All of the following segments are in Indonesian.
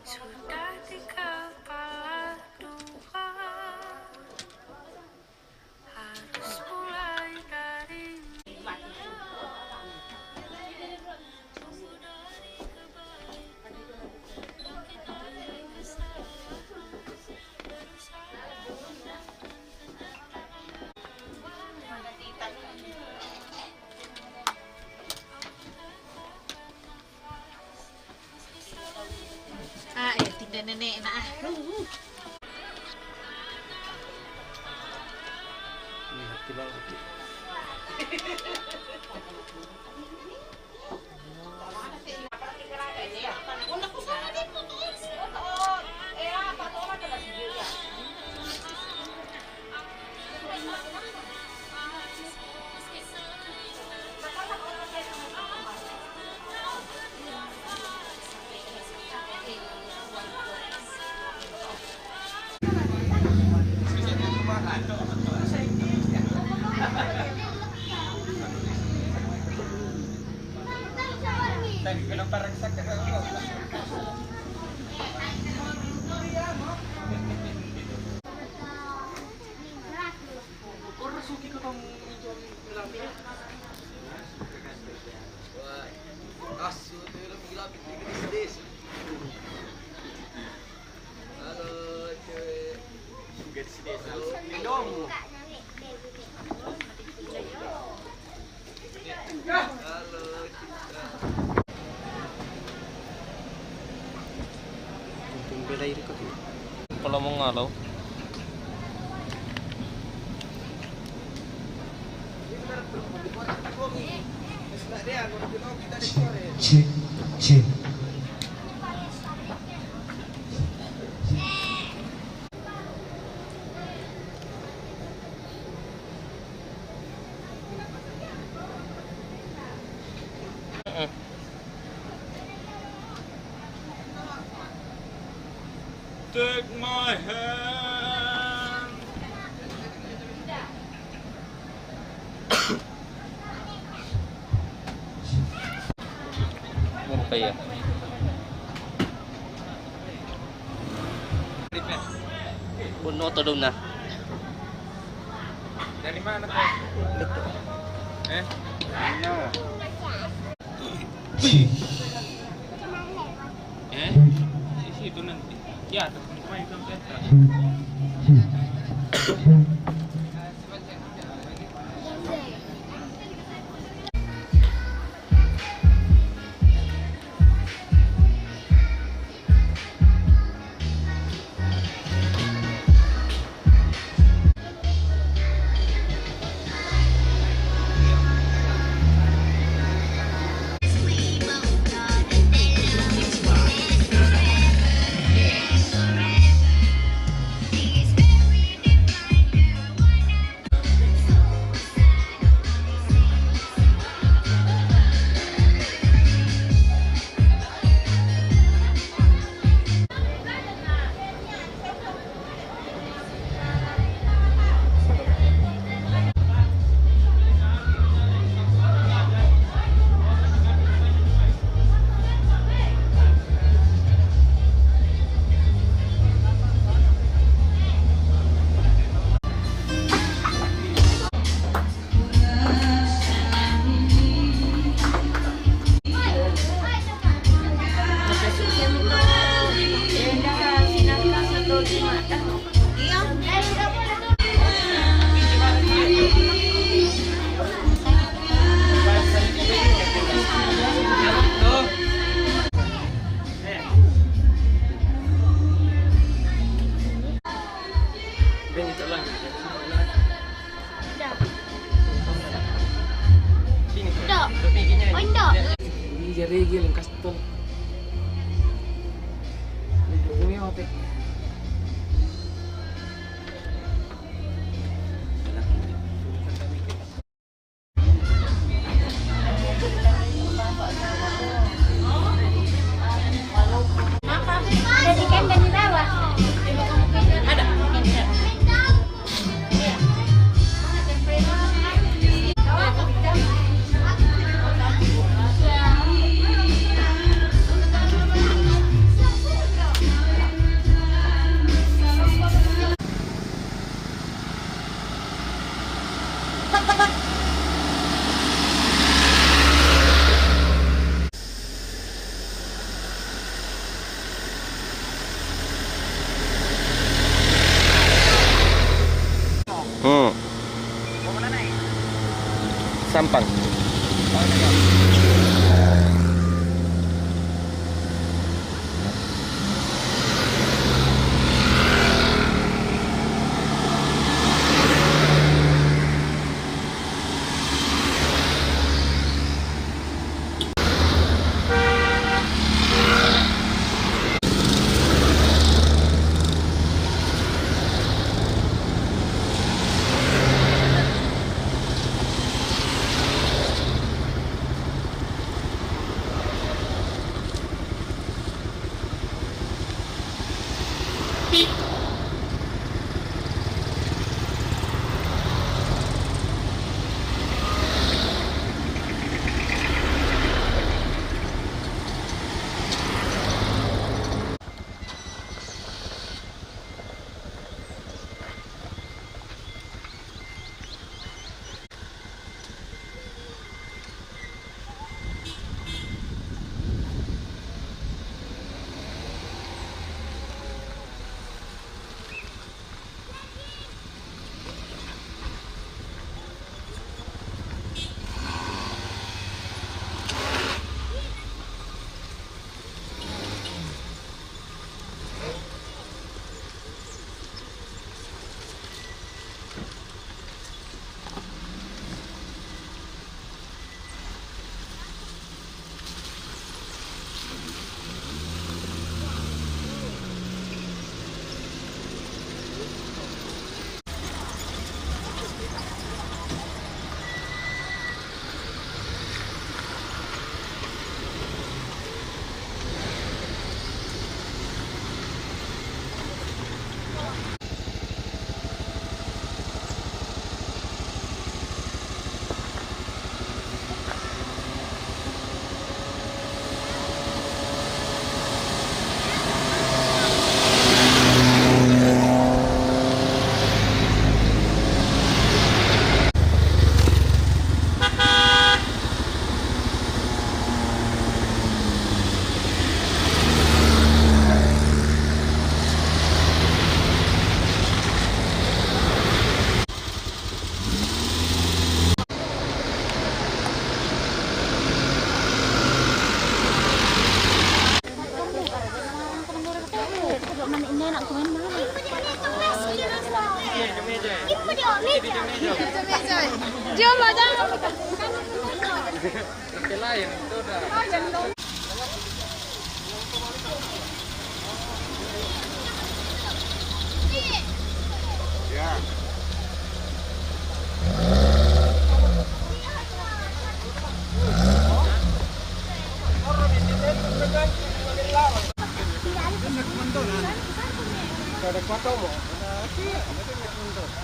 Sudah di kepala dua, harus mulai dari tindak nenek nak kalau mau ngalau cek cek Take my hand. Apa ya? Puno to daw na. Dari mana tuh? Mana? Di situ nanti. Ya, terus main sampai. reggae yang kaston. Ini hotel. Ada ikan dan di bawah. Ada. Sampang.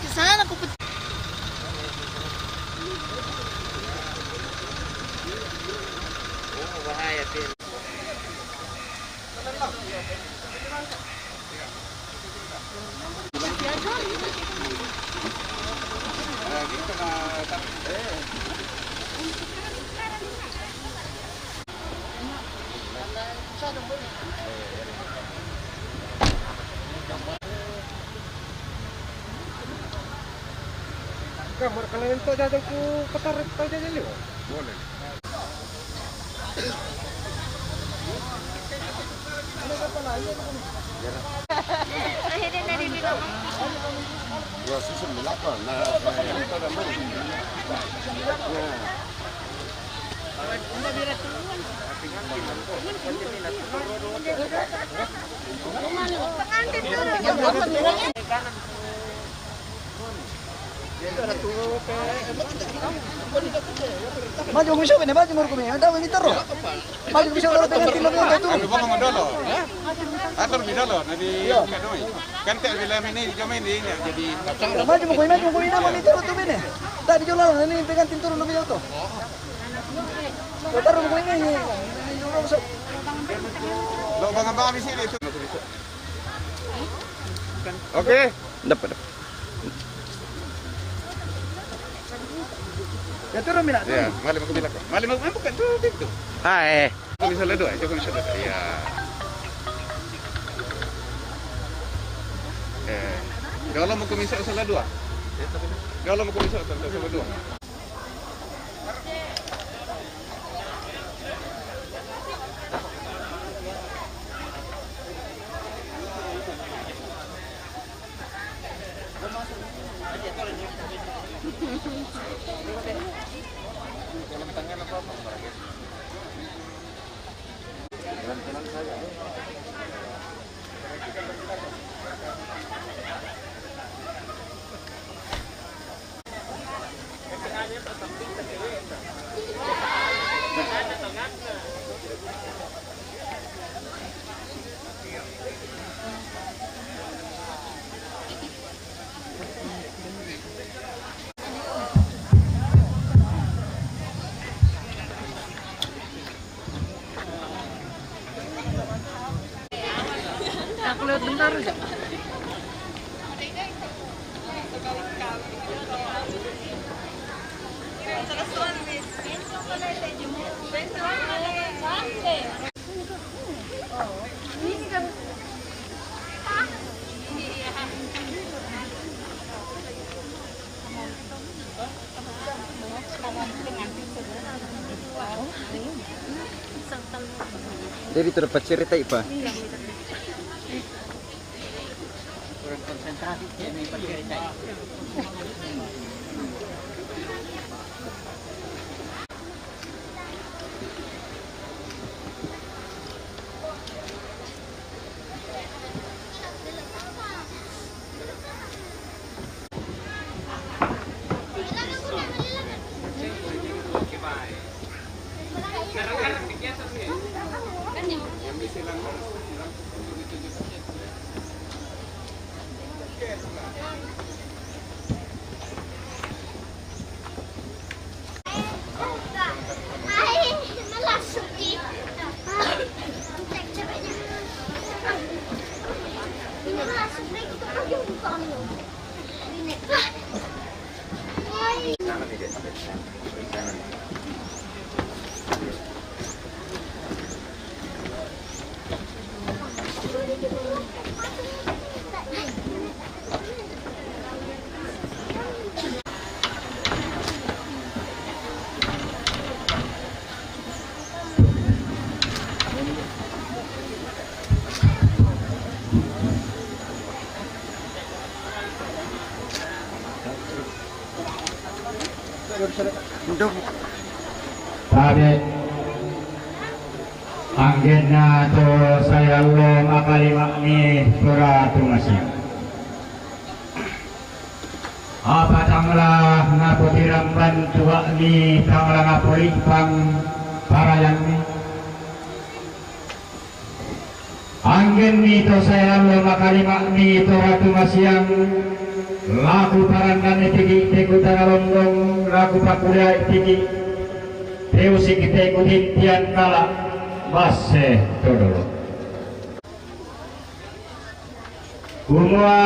Kesana aku Bahaya, Pin. Kamar kalian itu ada ku petar aja jadi boleh. akhirnya dari di rumah. Ya susun berapa? Nah, itu ada mana? Maju bisa ini, maju mau kami. Ada ini terus. Maju bisa orang dengan tim lebih itu. Ngomong dulu, ya? Atur di dulu, nanti kan tak film ini kami ini jadi. Maju mau kami nama ini terus tuh ini. Tak dijual ini dengan tim turun lebih jauh. Taruh mau ini. Lo bang di sini itu. Oke. Dapat. Ya turun mina. Ya, malam aku bilang. Malam aku bukan tuh pintu. Ah, Kau bisa ledo, coba bisa ledo. Ya. Kalau mau kumisah salah dua. Kalau mau kumisah salah dua. Aku lihat bentar aja. Jadi terdapat cerita Ipa. Sabi anggenna to saya lo makalima ni suratu masih. Apa tanglah naputirang bantua ni tanglah napulipang parayan ni. Anggen ni to saya lo makalima ni suratu masih. Laku parandan itigi teku tangalongdong laku pakulia itigi teusik teku hintian kala basse todolo kumua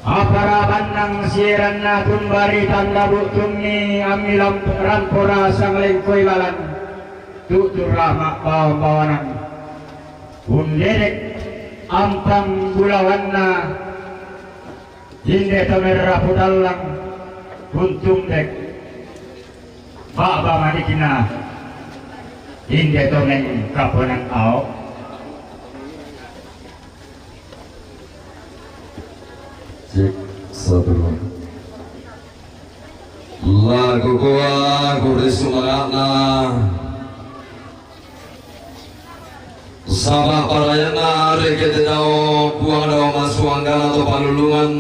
apara bandang sieran na tumbari tanda butungi amilam rampora sang lengkoi balan tutur lama bawanan underek ampang bulawanna hinde tomerra putalang kuntum dek baba manikina hinde tomeng kaponan ao cek satu lagu kuat kuris semangatna sama parayana rekete dao buang dao masuanggan atau palulungan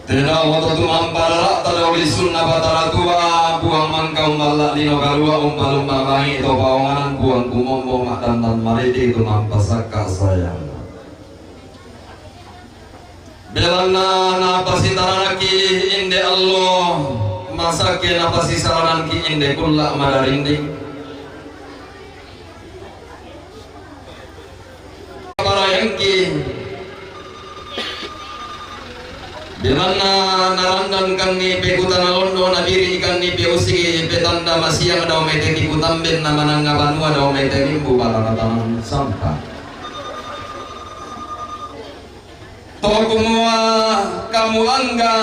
tidak waktu tu mampara tada ulisun nabatara tua buang mangkau malak lino kalua umpalum makangi atau pawangan buang kumombo makan dan mariti itu mampasaka sayang belana napasi taranaki inde Allah masake napasi saranaki inde kulla madarindi parayangki Bilana narandan kan ni pekutan londo nabiri ikan ni peusi petanda masiang daw mete ni kutamben na mananga banua daw mete limbu balaratan sampah. To kumua kamu angga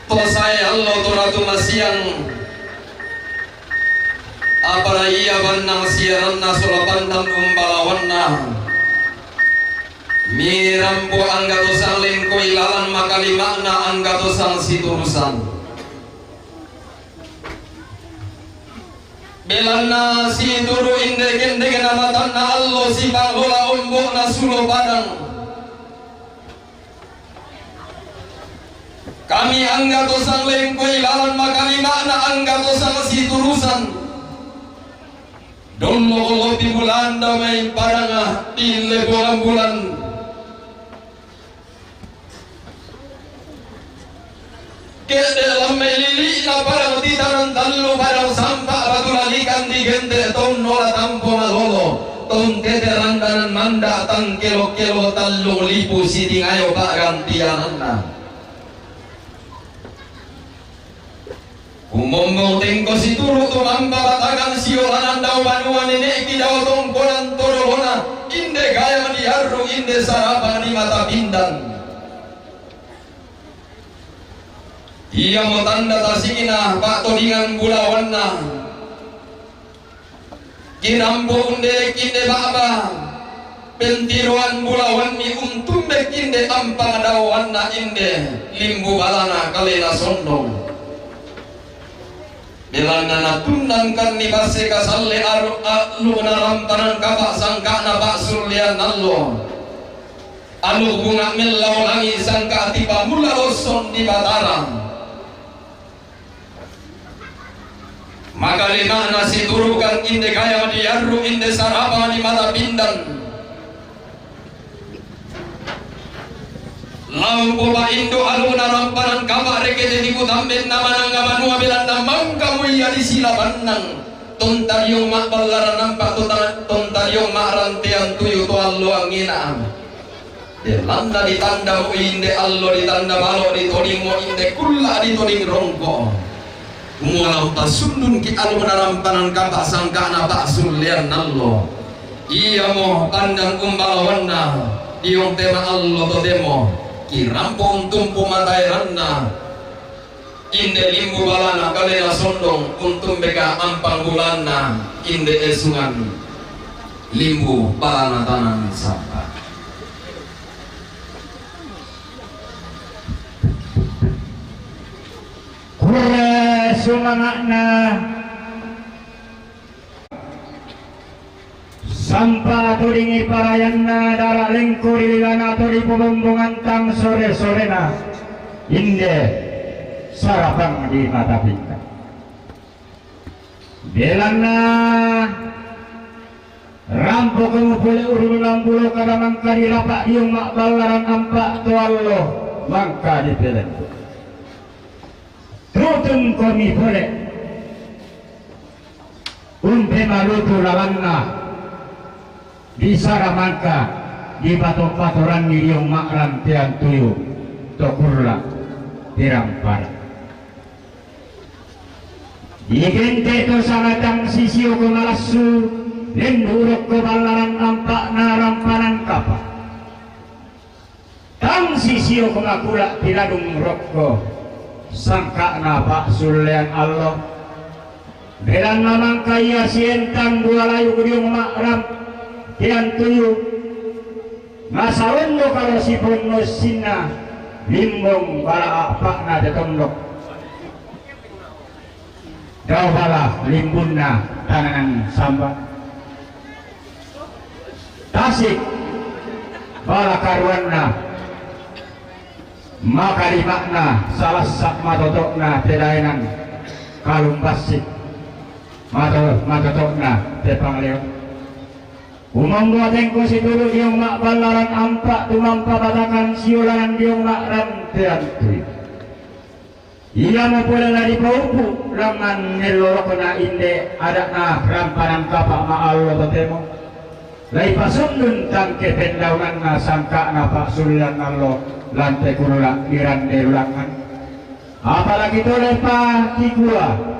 to saya Allah to ratu masiang apara iya banang siaran na sulapan dan umbalawanna mirampu angga tosang lingko ilalan makali makna angga tosang siturusan belana situru inde kende kenamatan na allo si panggola umbok na sulo padang kami angga tosang lingko ilalan makali makna angga tosang siturusan dolo Allah di bulan damai parangah di bulan-bulan ke dalam melili na parang titaran talo parang sampah batulalikan di gente ton nola tampo malolo ton keterandanan manda tang kelo-kelo talo lipu siti ngayo pak gantiananda umomong tengko si turu tumamba batakan sioran andau banua nenek kidau tongkolan torolona inde gaya diharu inde sarapan di mata bintang ia mau tanda tasikina pak todingan bulawanna kinambo unde kinde baba pentiruan bulawan ni untumbe kinde tampang dawanna inde limbu balana kalena sondong belana natundan kan ni base kasalle alu narampanan kapak sangka na pak surlian nallo anu bunga melau langi sangka tiba mula loson di bataran maka lima nasi turukan inde kaya diaru inde sarapa di mata pindan lampu ba indo aluna rampanan kama rekete di kutambet nama nanga manua belanda mangkamu iya di sila banang tontariong mak balara nampak tontariong mak rantian tuyu to allo angina belanda ditanda inde allo ditanda balo di todimo inde kulla di toding rongko mualau tasundun ki alu menarampanan kabak sangka na bak sulian nallo iya mo pandang umbalawanna iong tema allo to demo ki rampong tumpu matairanna inde limbu balana kalena sondong untung beka ampang bulanna inde esungan limbu balana tanan sapa Kura sumanakna sampa turingi parayanna darah lengkur ilana turi pembumbungan tang sore-sorena inde sarapang di mata bintang belana rampok kemupule urun lambulo kadamang kari lapak yung mak balaran ampak tuallo mangka di pelentu Trotun kami boleh umpe malutu lawanna di Saramangka di patok-patoran niriong makram tiang tuyu tokurla tirampar di gente to sangatang sisio kumalasu lenduruk kebalaran ampak narampanan kapa tang sisio kumakula tiladung rokko sangka napa sulian Allah belan mamang kaya sientang dua layu kuriung makram tian tuyu masalun lo kalau si bonus sina limbong bala apa na detondok daw bala limbunna tananan samba tasik bala karuanna makalimakna salah sak matotokna tedainan kalumpasik matotokna tepangleo umanggo tengko situlu diong mak balaran ampak tumampa batakan siulangan diong mak rantean tui ia mapula na di paupu langan nelorok na inde adak na rampanan kapak maallo totemo lai pasundun tangke pendaunan na sangka na pak sulilan nallo lantai kurula dirande ulangan apalagi tole pa kikua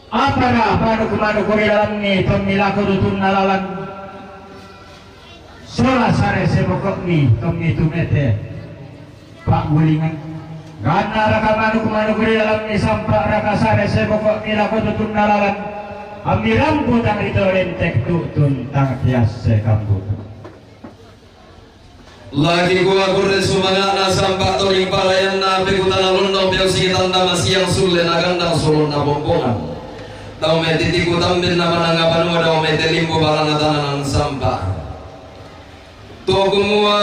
apa na panu kumanu kuri dalam ni pemilaku tutun nalalan sola sare sebokok ni tomni tumete pak gulingan karena raka manu kumanu kuri dalam ni sampak raka sare sebokok ni laku tutun nalalan amirampu tang itu lentek tutun tang tias sekambut lagi gua kurre sumanga na sampak toring palayan na pekutana londo piau sikitan nama siang sulle na gandang solon na bompongan tau me titiku tambin nama nangapan wa tau me telimbu balanga tananan sampah to kumua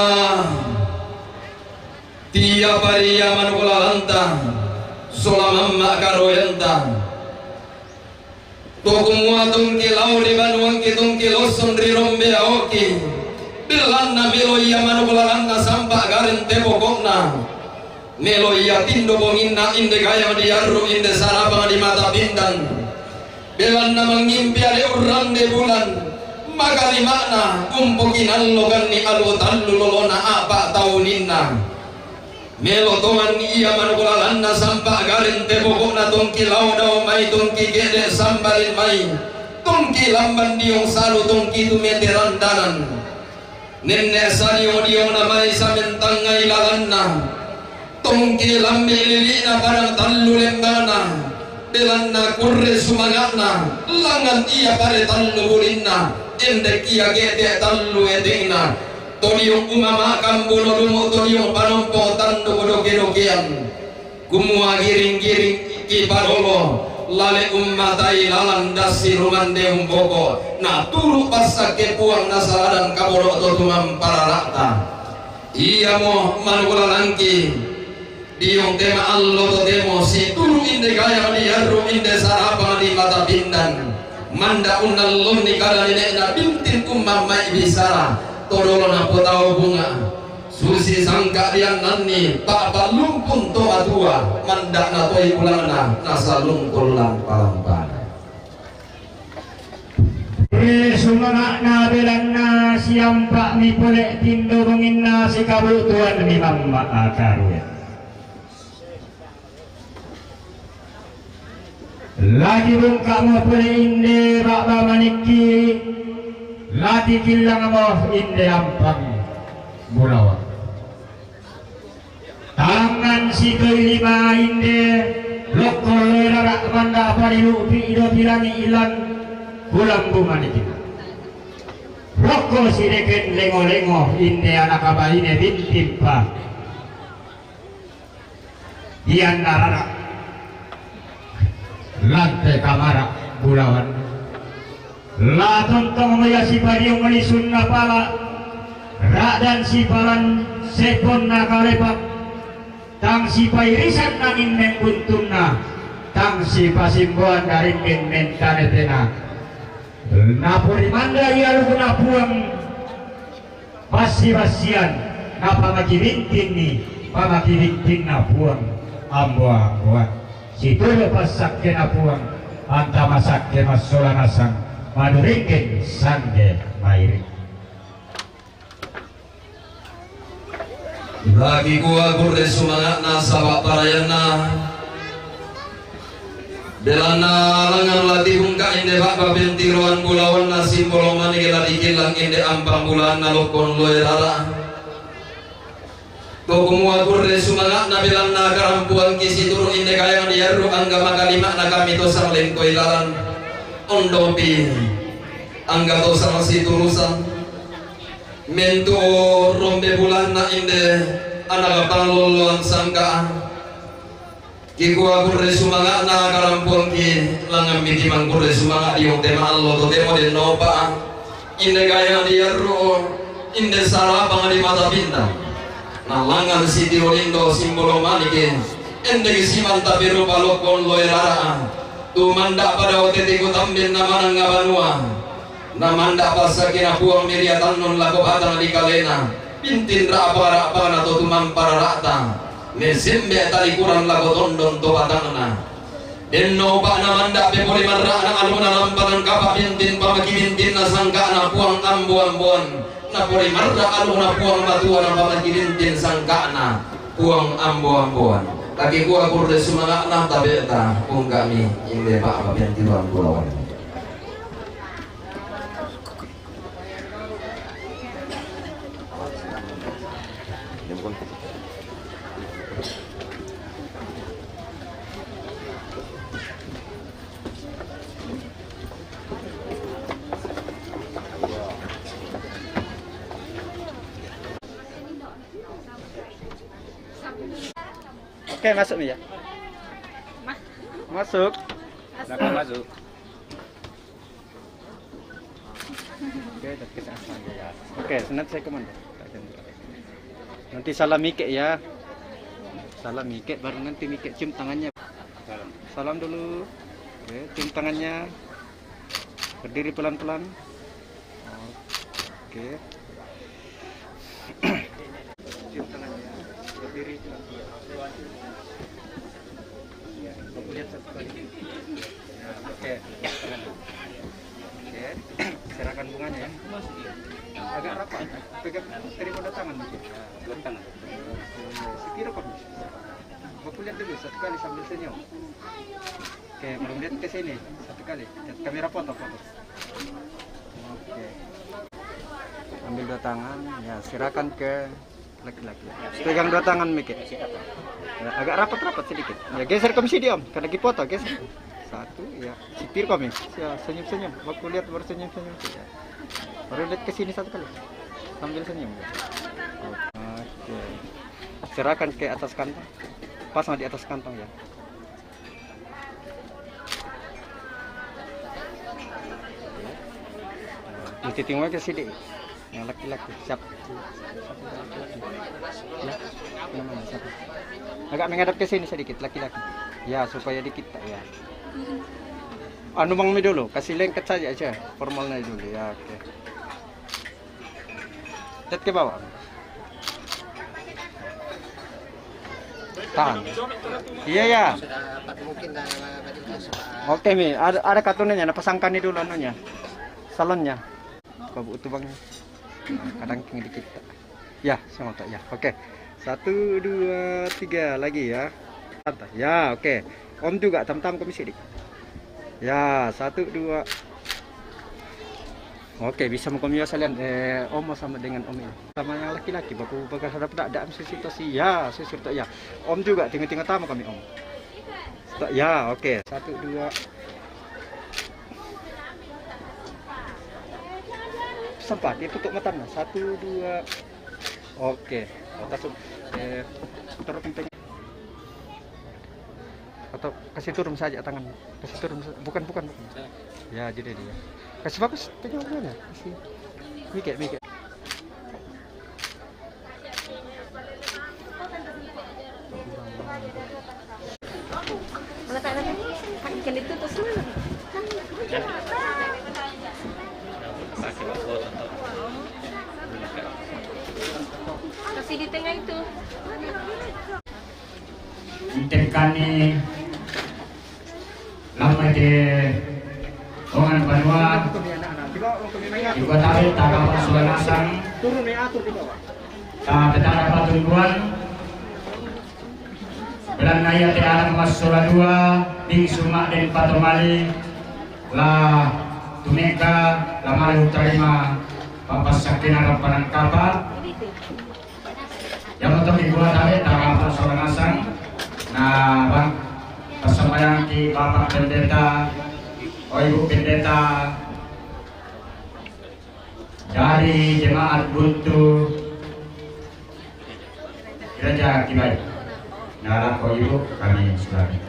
tiap hari ya manukula lanta solamamma karoyanta to kumua tungki lauri banuangki tungki loson rirombe aoki bilanna melo iya manukula lanta sampah garin tepokokna melo iya tindo bonginna inde kaya diarru inde sarabang di mata bintang belan namang ngimpi ale urang de bulan makali makna kumpukin allogan ni alu tallu lolona apa tauninna melo toan iya manukulalan na sampak garin te pokokna tongki laudau mai tongki gede sambalin mai tongki lamban diong salu tongki tumeteran danan nenek sanio diong na mai samentang ilalanna tongki lambe lilina parang tallu lembana belanna kurre sumangana langan iya pare tallu bulinna endek iya gede tallu edina todiong umama kambulo lumo todiong panompo tandu bodoge-dogean kumua giring-giring ipadolo lale ummatai lalan dasi rumande umboko na turu pasake puang nasaladan kaboro totumam paralakta iya mo manukula langki diong tema allo to demo si turu inde gaya di haru inde sarapa di mata bindan manda unal ni kala na bintin kumma mai bisara todolo na potao bunga susi sangka dian nanni pak lumpun to atua manda na toy ulana nasa lungkul lang palampana sumanga na belanna siam pak mi pole tindo bangin si kabutuan mi mamma akaruya lagi bung kamu pule inde bakba maniki lati kilang mo inde ampang bulawa tangan si kelima inde lokol lerak manda parilu pi ido pirangi ilan bulang bu maniki rokok si deken lengo-lengo inde anak kabaline bintimpa ian narara lantai kamara bulawan la tontong maya si padiong melisun na pala rak dan si palan sepon na kalepak tang si pairisan nangin membuntun na tang si pasimbuan dari mentanetena napuri manda ia lukuna puang basi-basian napa makirintin ni pamakirintin na puang ambo-amboan si tulu pasak kena puang anta masak ke masola nasang maduringin sangge mairi lagi gua kurre sumangat na sabak parayana belana langan lati hungka inde bakba bentiroan bulawan na simbolo mani kela dikilang inde ampang bulan na lokon loe rara Tokumua kurre sumangat na bilang na karampuan kisi turu inde kayang diaru angga makalima na kami to sang lengko ilalan ondopi angga to sang si turusan mento rombe bulan na inde anak pangluluan sangkaan Kikuwa kurre sumanga na karampon ki langam miti man kurre sumanga yung tema allo to demo de nopa inde gaya dia ro inde sara pang di mata bintang na langan siti olindo simbolo manike ende gisiman tabiru balokon loerara tu manda pada otete ku tambin namana ngabanua na manda pasakina puang miriatan non lako batang di kalena pintin ra apa na to tumam para rata mesimbe tali kurang lago tondon to batangna denno ba na manda be poli marra na aluna lampanan kapa bintin pamaki bintin na sangka na puang ambuan na poli marra aluna puang matua na pamaki bintin sangka na puang ambuan lagi gua kurde sumanga na tabeta kung kami inde pa apa binti ruang pulauan Oke, masuk ya. Masuk. Silakan masuk. Oke, ke sana ya. Oke, nanti saya kemana? Nanti salam mikek ya. Salam mikek baru nanti mikek cium tangannya. Salam dulu. Oke, cium tangannya. Berdiri pelan-pelan. Oke. Cium tangannya. Berdiri pelan-pelan. Ya, kamu lihat satu kali. Ya, oke. Oke, serahkan bunganya ya. Agak rapat. Pegang terima tangan mungkin. Belum tangan. Sekira kok. Aku lihat dulu satu kali sambil senyum. Oke, baru lihat ke sini satu kali. Lihat kamera foto. Oke. Ambil dua tangan, ya serahkan ke laki-laki. Pegang dua tangan Miki. Ya, agak rapat sedikit. Ya geser ke sini Om, karena lagi foto geser. Satu, ya setir kami. Ya senyum. Waktu lihat baru senyum. Ya. Baru lihat ke sini satu kali. Sambil senyum. Ya. Oke. Serahkan ke atas kantong. Pasang di atas kantong ya. Mesti tengok ke sini. Yang laki-laki siap. Ya. Namanya siapa? Agak menghadap ke sini sedikit laki-laki. Ya, supaya dikit ya. Anu Bang Mi dulu, kasih lengket saja aja. Formalnya dulu ya, oke. Lihat ke bawah. Tahan. Iya ya. Oke Mi, ada kartunnya, pasangkan ini dulu anunya. Salonnya. Babu itu Bang. Kadang tinggi dikit. Ya, sama tak ya. Oke. 1 2 3 lagi ya. Ya, oke. Om juga tam-tam komisi dik. Ya, 1 2. Oke, bisa mengkomunikasi kalian. Om sama dengan Om ini. Sama yang laki-laki baku bakal ada situasi. Ya, sesuatu ya. Om juga tengah-tengah tamu kami Om. Ya, oke. 1 2. Sempat dia tutup matanya. 1 2. Oke. Atas taruh kempenya. Atau kasih turun saja tangan. Kasih turun. Bukan. Ya, jadi dia. Kasih bagus pegangannya. Kasih. Mikir. Mana tak ada kan itu terus mana? Kasih di tengah itu. Intekani lama de Ongan Banua juga tarik tagapan sulanasang tetara patunuan belan naya te alam mas soladua ding sumak den patomali la tuneka la malu terima papas sakina rampanan kapa yang untuk dibuat tarik tagapan sulanasang. Nah, Bang, persembahyang di Bapak Pendeta, Ibu Pendeta dari Jemaat Buntu Gereja Kibai. Nah, Bapak Ibu kami silakan.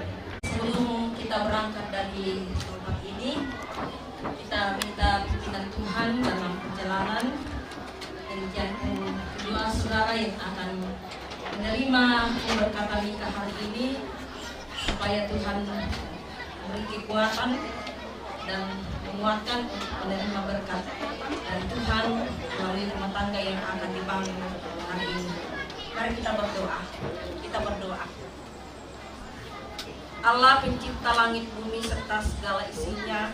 Sebelum kita berangkat dari tempat ini, kita minta pimpinan Tuhan dalam perjalanan. Demikian pun kedua saudara yang akan menerima pemberkatan nikah hari ini, supaya Tuhan memberi kekuatan dan menguatkan untuk menerima berkat dari Tuhan melalui rumah tangga yang akan dibangun hari ini. Mari kita berdoa. Kita berdoa. Allah pencipta langit bumi serta segala isinya,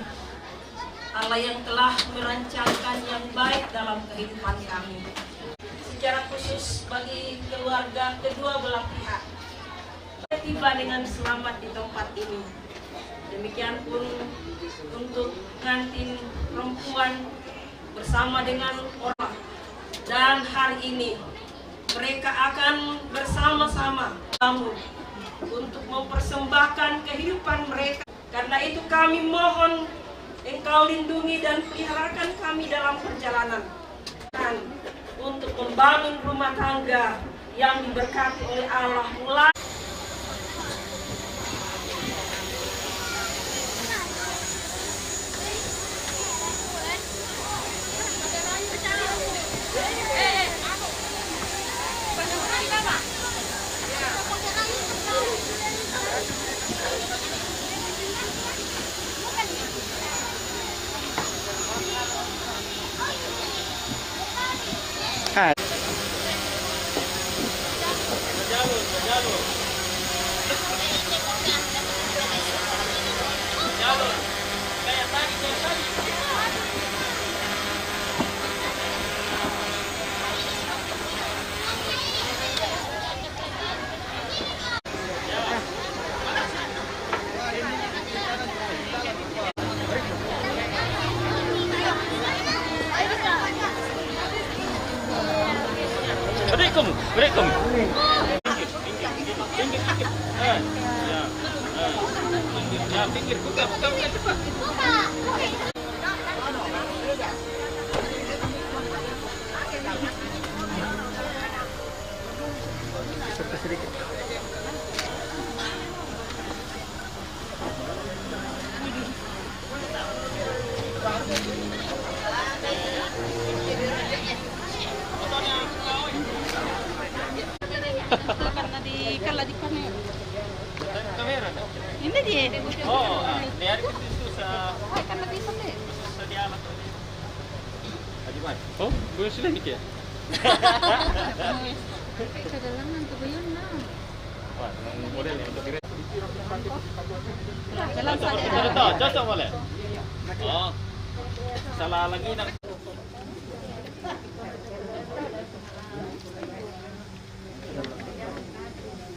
Allah yang telah merancangkan yang baik dalam kehidupan kami, secara khusus bagi keluarga kedua belah pihak, tiba dengan selamat di tempat ini. Demikian pun untuk pengantin perempuan bersama dengan orang, dan hari ini mereka akan bersama-sama bangun untuk mempersembahkan kehidupan mereka. Karena itu kami mohon Engkau lindungi dan peliharakan kami dalam perjalanan untuk membangun rumah tangga yang diberkati oleh Allah mulai karena di kamera. Ini dia. Oh, dia itu sa. Karena di sana. Sa di alat. Oh, gue sudah mikir. Kadalangan tuh yun na. Wah, model ya untuk direct. Dalam Cocok boleh. Oh. Salah lagi nak.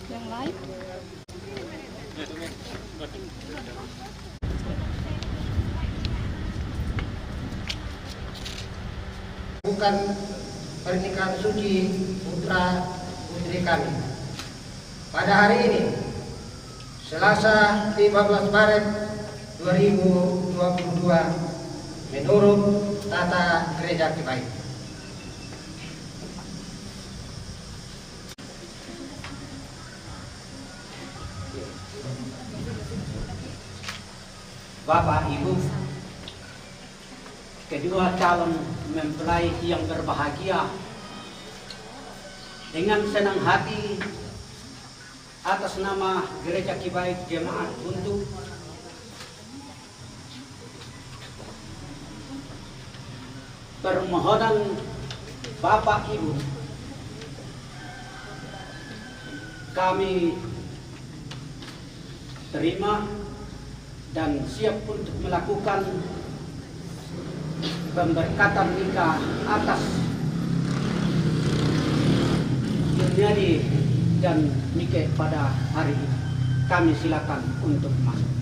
Yang lain. Bukan pernikahan suci putra putri kami pada hari ini, Selasa 15 Maret 2022, menurut tata gereja Kibai. Bapak, Ibu, kedua calon mempelai yang berbahagia, dengan senang hati atas nama Gereja Kibai Jemaat untuk permohonan Bapak Ibu, kami terima dan siap untuk melakukan pemberkatan nikah atas Yuniadi dan Mike pada hari ini. Kami silakan untuk masuk.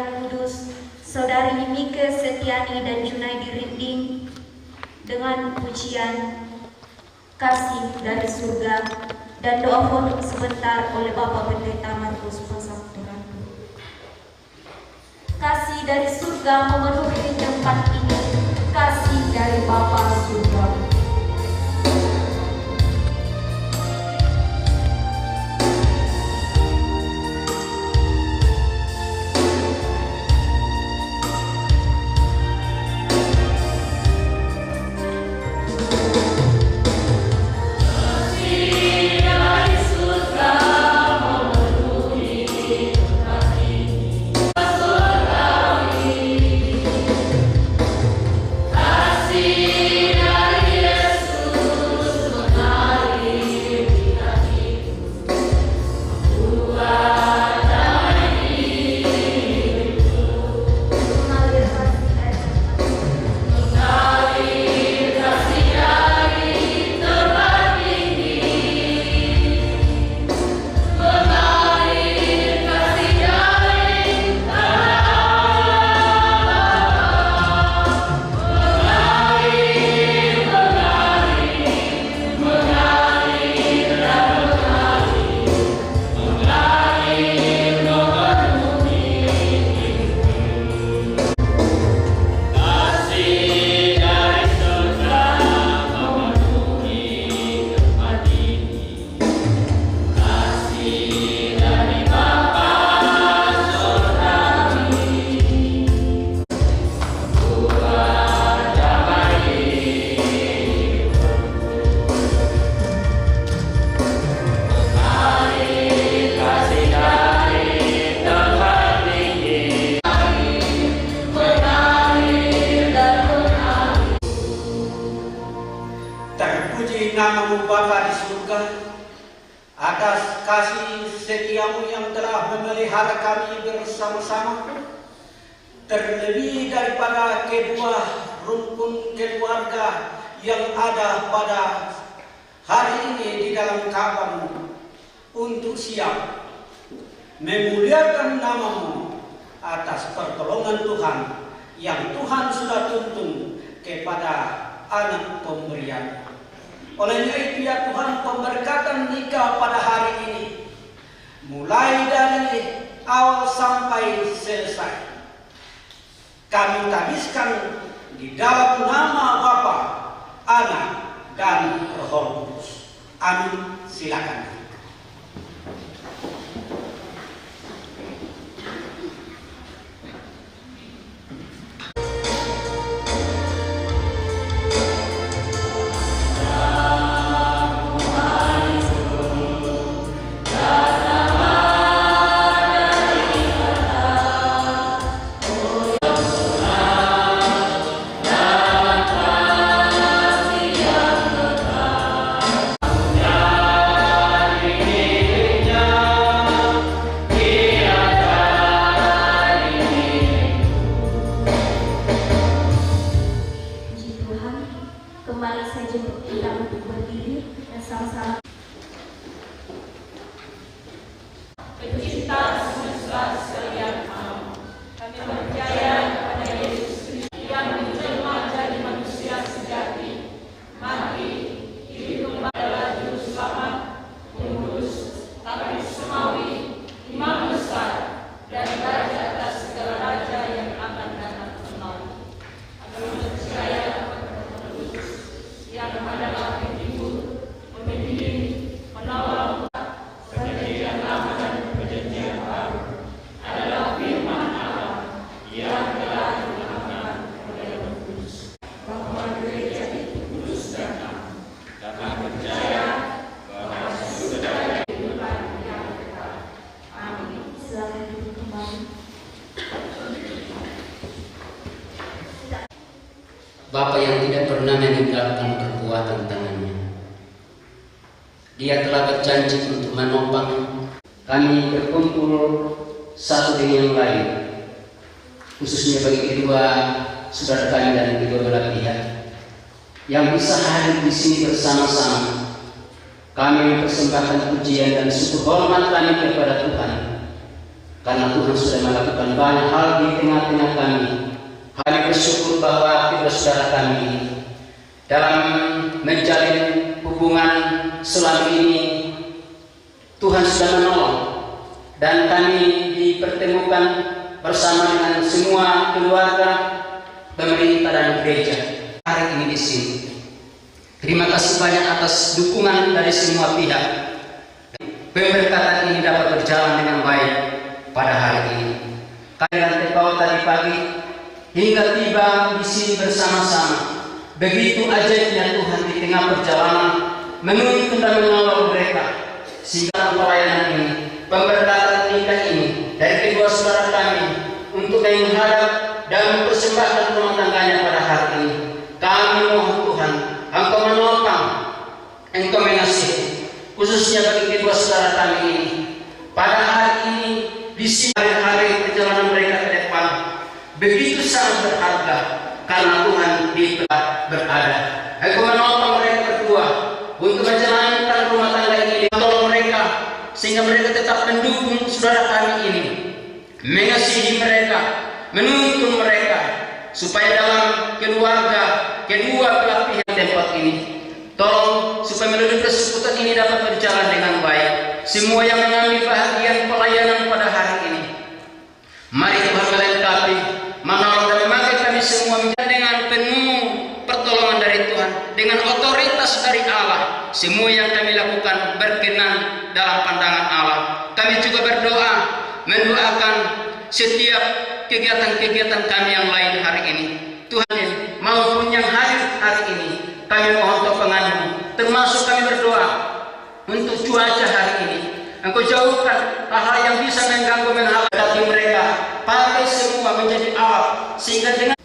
yang kudus, Saudari Mike Setiani dan Junaidi Rinding, dengan pujian Kasih dari Surga dan doa foto sebentar oleh Bapak Pendeta Markus Pasangturan. Kasih dari surga memenuhi tempat ini, kasih dari Bapa surga. Terpuji namamu Bapa di surga, atas kasih setiamu yang telah memelihara kami bersama-sama, terlebih daripada kedua rukun keluarga yang ada pada hari ini di dalam Ka'bah-Mu, untuk siap memuliakan namamu atas pertolongan Tuhan yang Tuhan sudah tuntun kepada anak pemberian. Olehnya itu ya Tuhan, pemberkatan nikah pada hari ini, mulai dari awal sampai selesai, kami tabiskan di dalam nama Bapa, Anak, dan Roh Kudus. Amin. Silakan. Kembali saja kita untuk berdiri dan sama-sama. Pencipta semesta sekalian, kami percaya kepada Yesus yang menjelma jadi manusia sejati, mati, hidup kembali adalah juru selamat, kudus, tapi semawi, imam besar, dan raja atas segala raja yang akan datang kembali. Kami percaya yang adalah penghibur, pembimbing, penolong, perjanjian lama dan perjanjian baru, adalah firman Allah yang telah dilakukan oleh Roh Kudus, bahwa gereja itu kudus dan am, dan percaya bahwa sudah ada kehidupan yang kekal. Amin. Silakan duduk kembali. Bapa yang tidak pernah meninggalkan kekuatan tangannya, Dia telah berjanji untuk menopang kami berkumpul satu dengan yang lain, khususnya bagi kedua saudara kami dari kedua belah pihak yang bisa hadir di sini bersama-sama. Kami mempersembahkan pujian dan syukur hormat kami kepada Tuhan karena Tuhan sudah melakukan banyak hal di tengah-tengah kami. Kami bersyukur bahwa kedua saudara kami ini dalam menjalin hubungan selama ini Tuhan sudah menolong, dan kami dipertemukan bersama dengan semua keluarga, pemerintah dan gereja hari ini di sini. Terima kasih banyak atas dukungan dari semua pihak. Pemberkatan ini dapat berjalan dengan baik pada hari ini. Kami lantai bawah tadi pagi hingga tiba di sini bersama-sama. Begitu ajaibnya Tuhan di tengah perjalanan menuntun dan mengawal mereka, sehingga pelayanan ini, pemberkatan nikah ini dari kedua saudara kami untuk menghadap dan mempersembahkan rumah tangganya pada hari ini. Kami mohon Tuhan, Engkau menopang, Engkau mengasihi, khususnya bagi kedua saudara kami ini. Pada hari ini, di sini hari-hari perjalanan mereka ke depan begitu sangat berharga karena Tuhan di berada. Engkau menopang mereka berdua untuk menjalankan rumah tangga ini, tolong mereka sehingga mereka tetap mendukung saudara kami ini, mengasihi mereka, menuntun mereka supaya dalam keluarga kedua belah pihak tempat ini, tolong supaya melalui persekutuan ini dapat berjalan dengan baik. Semua yang mengambil bahagian pelayanan pada hari ini, mari Tuhan melengkapi, menolong dan memakai kami semua dengan penuh pertolongan dari Tuhan, dengan otoritas dari Allah. Semua yang kami lakukan berkenan dalam pandangan Allah. Kami juga berdoa, mendoakan setiap kegiatan-kegiatan kami yang lain hari ini. Tuhan maupun yang hadir hari ini, kami mohon topangan-Mu. Termasuk kami berdoa untuk cuaca hari ini. Engkau jauhkan hal-hal yang bisa mengganggu, menghalangi mereka. Pakai semua menjadi alat sehingga dengan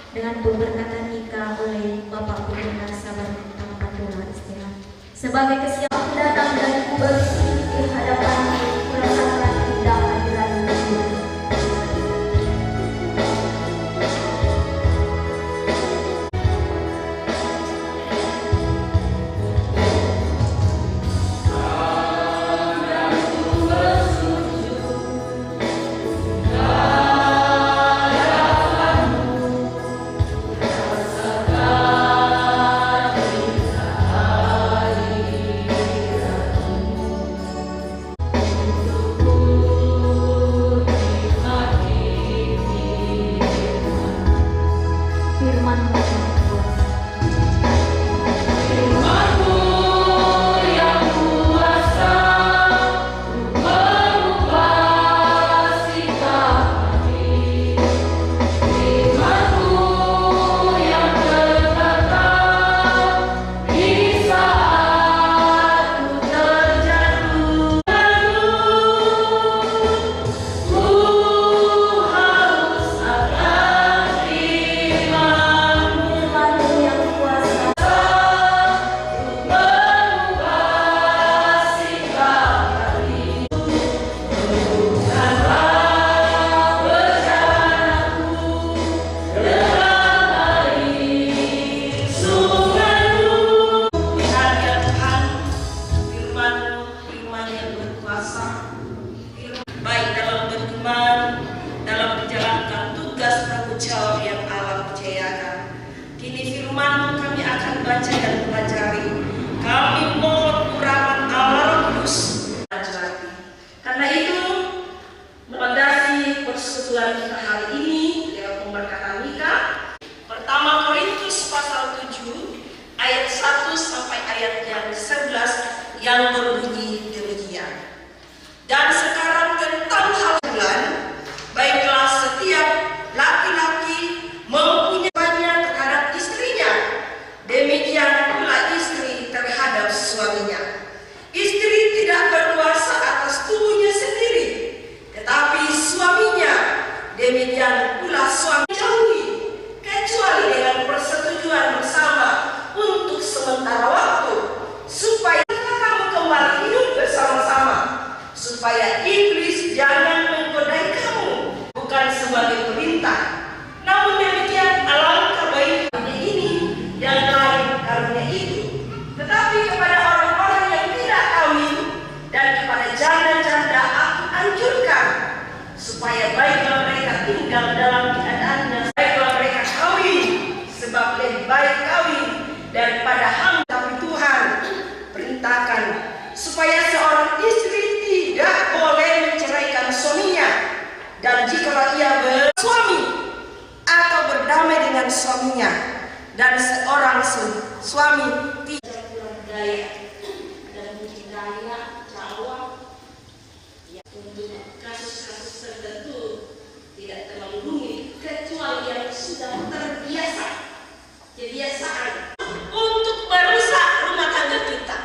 dengan pemberkatan nikah oleh Bapak Gubernur Sabar Tampatula Istilah. Sebagai kesiapan datang dan bersih di hadapan merasakan indah hadirat Tuhan. baca dan pelajari, kami mohon urapan Allah Roh Kudus. Karena itu, melandasi persekutuan kita hari ini lewat pemberkatan nikah. Pertama Korintus pasal 7 ayat 1 sampai ayat yang 11 yang berbunyi demikian. Dan sekarang tentang hal bulan, baiklah setiap laki-laki mempunyai terhadap istrinya, demikian pula istri terhadap suaminya. Istri tidak berkuasa atas tubuhnya sendiri, tetapi suaminya, demikian pula suami jauhi, kecuali dengan persetujuan bersama untuk sementara waktu, supaya kamu kembali hidup bersama-sama, supaya iblis jangan menggodai kamu, bukan sebagai perintah. Namun demikian alangkah baiknya ini dan lain karunia itu, tetapi kepada orang-orang yang tidak kawin dan kepada janda-janda aku anjurkan, supaya baiklah mereka tinggal dalam keadaannya, baiklah mereka kawin, sebab lebih baik kawin daripada hamba. Tapi Tuhan perintahkan supaya seorang istri tidak boleh menceraikan suaminya, dan jika ia bersuami atau berdamai dengan suaminya, dan seorang suami tidak berdaya dan budidaya Jawa ya, untuk kasus-kasus tertentu tidak terlalu rumit, kecuali yang sudah terbiasa kebiasaan untuk merusak rumah tangga kita.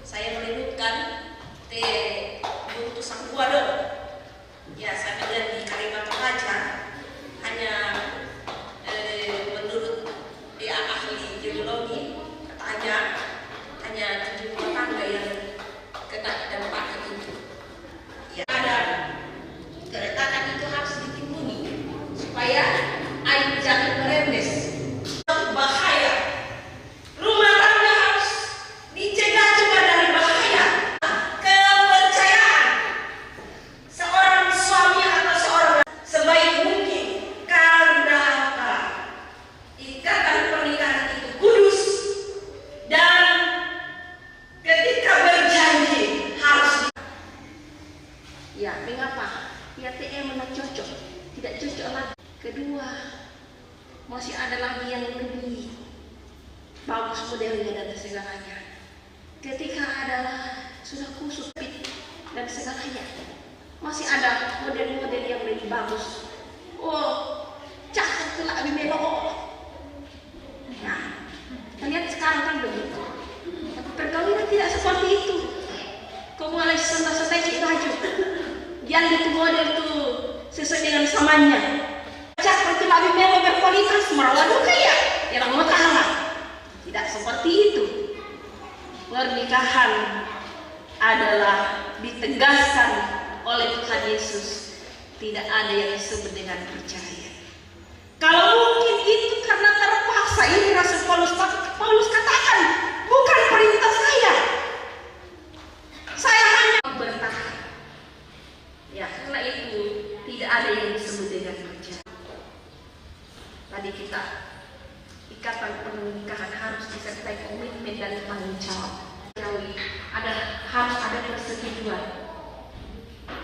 Saya menyebutkan untuk sang kuado. Ya, saya melihat di Kalimantan Raja hanya menurut dia ahli geologi, katanya hanya 7 rumah tangga yang kena dampak itu. Ya, ada keretakan itu harus ditimbuni supaya air jangan merembes. Bahaya. Rumah tangga harus dicegah juga dari bahaya. Kepercayaan seorang suami atau seorang sebaik mungkin, karena apa? Ikatan pernikahan itu kudus, dan ketika berjanji harus ya, mengapa? Ya, TM mana cocok, tidak cocok lagi. Kedua, masih ada lagi yang lebih bagus modelnya dan segalanya. Ketika adalah sudah kusut dan segalanya, masih ada model-model yang lebih bagus. Oh, cakep tuh lebih melok. Nah, lihat sekarang kan begitu. Tapi perkawinan tidak seperti itu. Kau mulai senang-senang cik baju, yang itu model tuh sesuai dengan samanya. Cakep tuh lebih melok, berkualitas, merawat kaya, yang mau kalah. Tidak seperti itu. Pernikahan adalah ditegaskan oleh Tuhan Yesus, tidak ada yang disebut dengan perceraian. Kalau mungkin itu karena terpaksa, ini Rasul Paulus katakan, bukan perintah saya. Saya hanya bertahan. Ya, karena itu tidak ada yang disebut dengan perceraian. Tadi kita ikatan pernikahan harus disertai komitmen dan tanggung jawab. Harus ada persetujuan,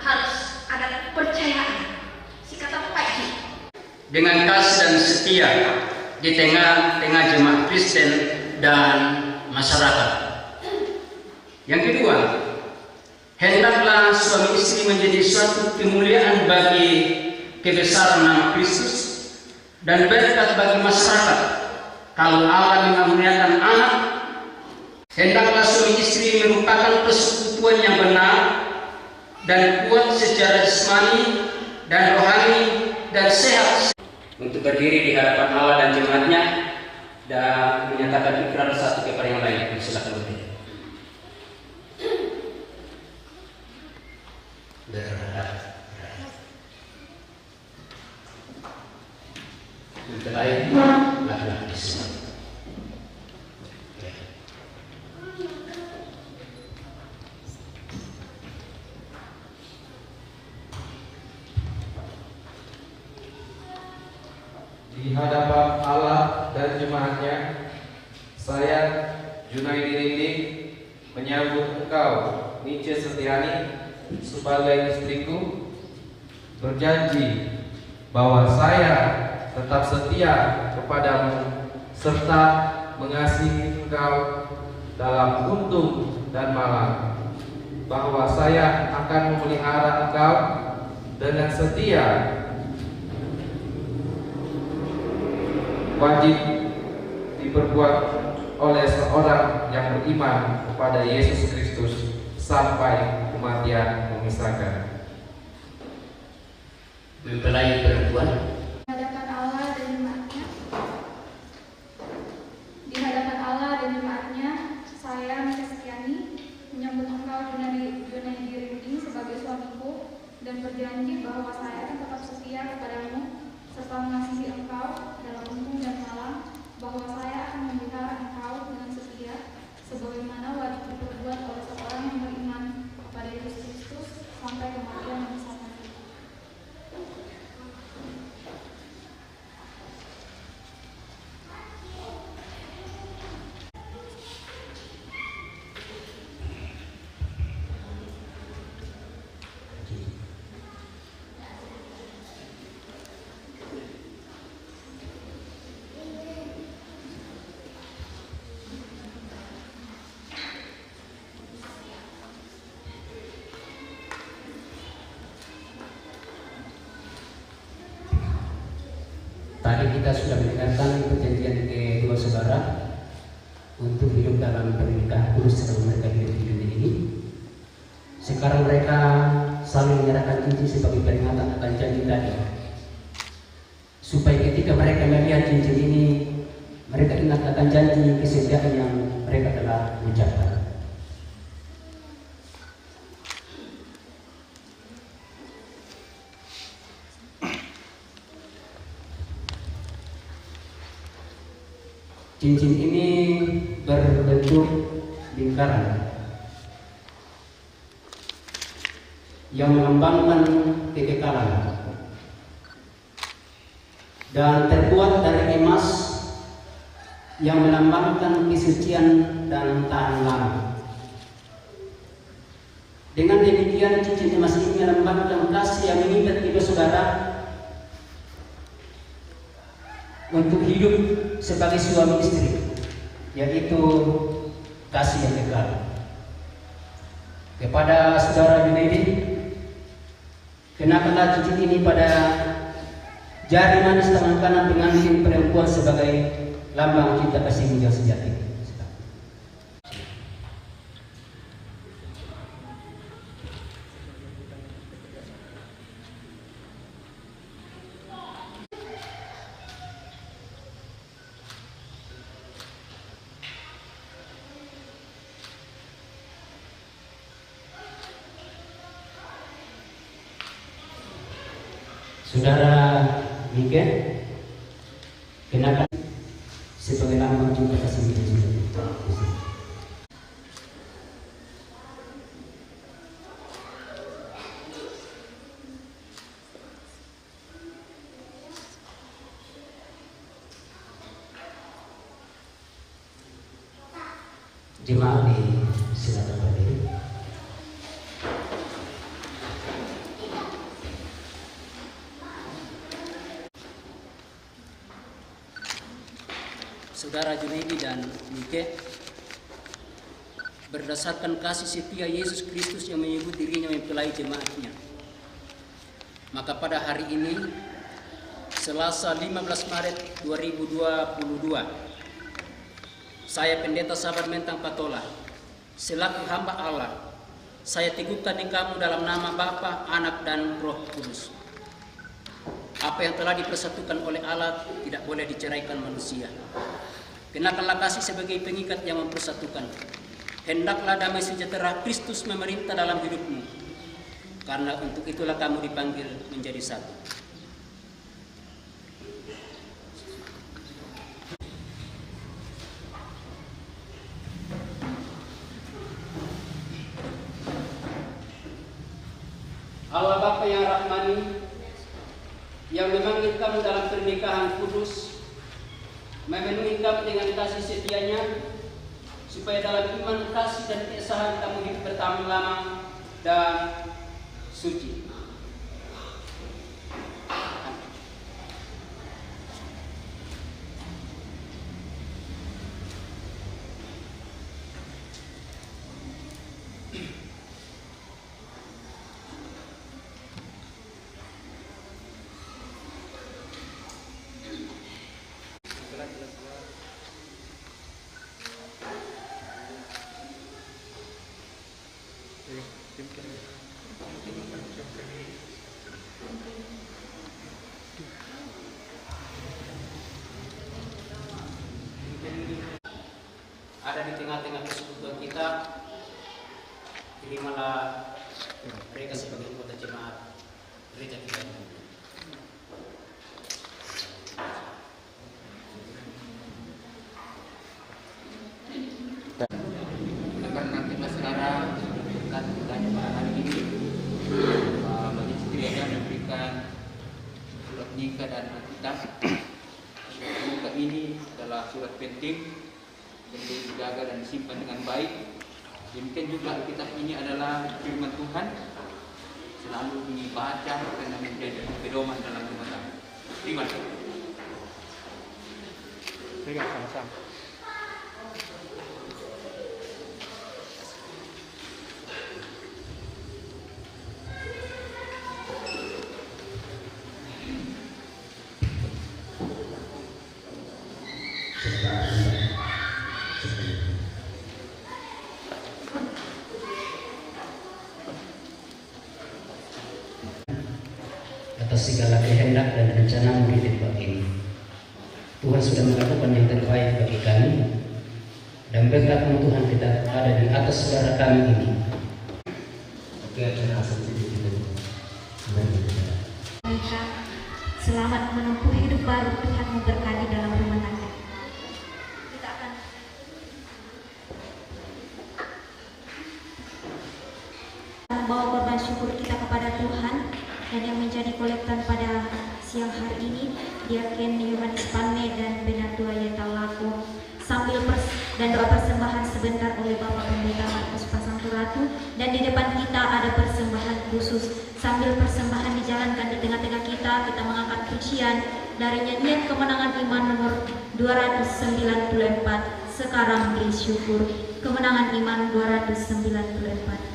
harus ada kepercayaan. Sikap pagi dengan kasih dan setia di tengah-tengah jemaat Kristen dan masyarakat. Yang kedua, hendaklah suami istri menjadi suatu kemuliaan bagi kebesaran nama Kristus dan berkat bagi masyarakat. Kalau Allah mengaruniakan anak, hendaklah suami istri merupakan persekutuan yang benar dan kuat secara jasmani dan rohani dan sehat untuk berdiri di hadapan Allah dan jemaatnya dan menyatakan ikrar satu kepada yang lain. Silakan berdiri. Untuk lain, laki-laki di sini. Di hadapan Allah dan jemaatnya, Saya Junaidi Rinding menyambut engkau Nice Setiani sebagai istriku, berjanji bahwa saya tetap setia kepadamu serta mengasihi engkau dalam untung dan malam, bahwa saya akan memelihara engkau dengan setia. Wajib diperbuat oleh seorang yang beriman kepada Yesus Kristus sampai kematian memisahkan. Mempelai perempuan di hadapan Allah dan jemaatnya. Di hadapan Allah dan jemaatnya, saya Nice Setiani menyambut engkau Junaidi Rinding sebagai suamiku dan berjanji bahwa saya akan tetap setia kepadamu serta mengasihi engkau dalam untung dan malam, bahwa saya akan memelihara engkau dengan setia sebagaimana wajib diperbuat oleh seorang yang beriman kepada Yesus Kristus sampai kematian memisahkan. Tadi kita sudah mendengarkan perjanjian kedua saudara untuk hidup dalam pernikahan kudus selama mereka hidup di dunia ini. Sekarang mereka saling menyerahkan cincin sebagai peringatan akan janji tadi, supaya ketika mereka melihat cincin ini, mereka ingat akan janji kesetiaan yang mereka telah ucapkan. Cincin ini berbentuk lingkaran yang melambangkan kekekalan dan terbuat dari emas yang melambangkan kesucian dan tahan lama. Dengan demikian cincin emas ini melambangkan kasih yang mengikat kedua saudara untuk hidup sebagai suami istri, yaitu kasih yang kekal. Kepada saudara Junaidi, kenakanlah cincin ini pada jari manis tangan kanan pengantin perempuan sebagai lambang cinta kasih yang sejati. Saudara Mike, kenakan sebagai lambang cinta kasih yang sejati. Jemaat silakan berdiri. Saudara Junaidi dan Mike, berdasarkan kasih setia Yesus Kristus yang menyebut dirinya mempelai jemaatnya, maka pada hari ini, Selasa 15 Maret 2022, saya Pendeta Sabar Mentang Patola, selaku hamba Allah, saya teguhkan di kamu dalam nama Bapa, Anak, dan Roh Kudus. Apa yang telah dipersatukan oleh Allah tidak boleh diceraikan manusia. Kenakanlah kasih sebagai pengikat yang mempersatukan. Hendaklah damai sejahtera Kristus memerintah dalam hidupmu, karena untuk itulah kamu dipanggil menjadi satu. Allah Bapa yang Rahmani, yang memanggil kamu dalam pernikahan kudus, memenuhi kami dengan kasih setianya, supaya dalam iman, kasih, dan keesaan kami hidup bertahan-lama dan suci. Ada di tengah-tengah persekutuan kita, terimalah mereka sebagai anggota jemaat gereja kita. Karena kita sekarang akan bertanya pada hari ini, bagi setidaknya memberikan surat nikah dan Alkitab. Nikah ini adalah surat penting, perlu dijaga dan disimpan dengan baik. Demikian juga Alkitab ini adalah firman Tuhan, selalu dibaca karena menjadi pedoman dalam rumah tangga. Terima kasih. Terima kasih. Atas segala kehendak dan rencanamu di tempat ini, Tuhan sudah melakukan yang terbaik bagi kami, dan berkat Tuhan kita ada di atas saudara kami ini. Mereka selamat menempuh hidup baru Tuhan memberkati dalam rumah tangga. Kita akan membawa korban syukur kita kepada Tuhan, dan yang menjadi kolektan pada siang hari ini Diaken Yohanes Pane dan Benatua Yetalaku, sambil dan doa persembahan sebentar oleh Bapak Pendeta Markus Pasangturatu, dan di depan kita ada persembahan khusus. Sambil persembahan dijalankan di tengah-tengah kita mengangkat pujian dari nyanyian Kemenangan Iman nomor 294, Sekarang Beri Syukur. Kemenangan Iman 294.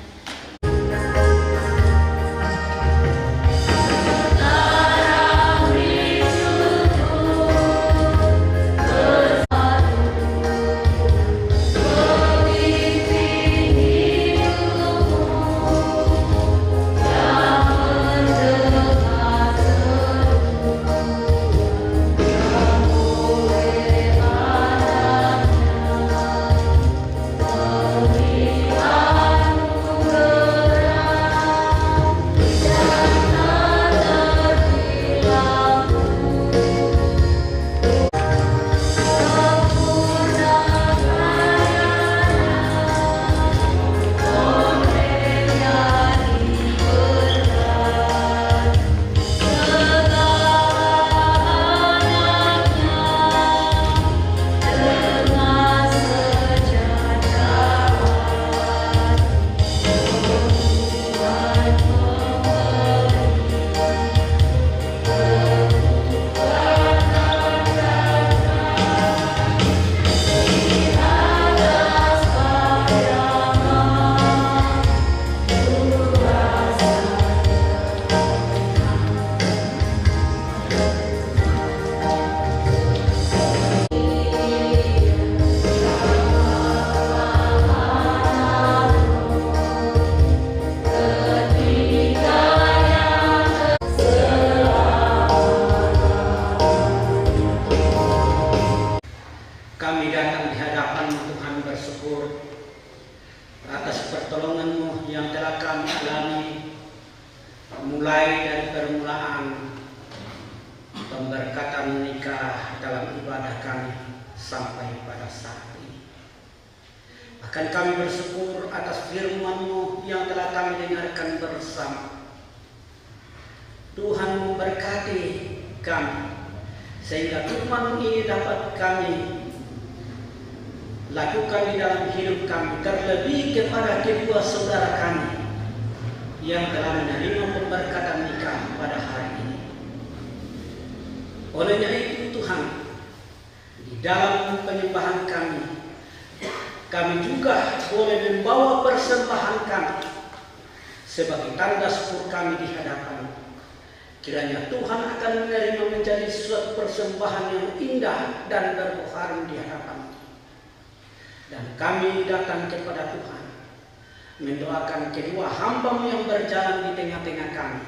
Kami datang di hadapan Tuhan bersyukur atas pertolongan-Mu yang telah kami alami mulai dari permulaan pemberkatan nikah dalam ibadah kami sampai pada saat ini. Bahkan kami bersyukur atas firman-Mu yang telah kami dengarkan bersama. Tuhan memberkati kami sehingga firman ini dapat kami lakukan di dalam hidup kami, terlebih kepada kedua saudara kami yang telah menerima pemberkatan nikah pada hari ini. Olehnya itu Tuhan, di dalam penyembahan kami juga boleh membawa persembahan kami sebagai tanda syukur kami di hadapan. Kiranya Tuhan akan menerima menjadi suatu persembahan yang indah dan berharum di hadapan. Dan kami datang kepada Tuhan, mendoakan kedua hamba-Mu yang berjalan di tengah-tengah kami,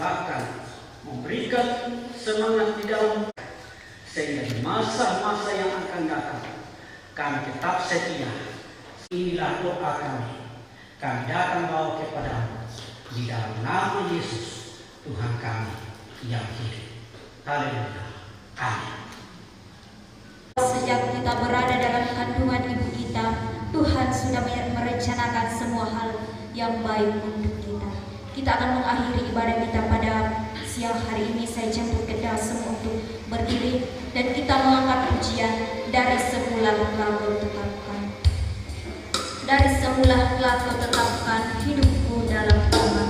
bahkan memberikan semangat di dalam, sehingga di masa-masa yang akan datang kami tetap setia. Inilah doa kami datang bawa kepada-Mu di dalam nama Yesus Tuhan kami yang hidup. Haleluya. Amin. Sejak kita berada dalam kandungan ibu kita, Tuhan sudah merencanakan semua hal yang baik untuk kita. Kita akan mengakhiri ibadah kita pada siang hari ini. Saya jemput kita semua untuk berdiri dan kita mengangkat pujian dari semula telah Kau tetapkan. Dari semula telah Kau tetapkan hidupku dalam Tuhan.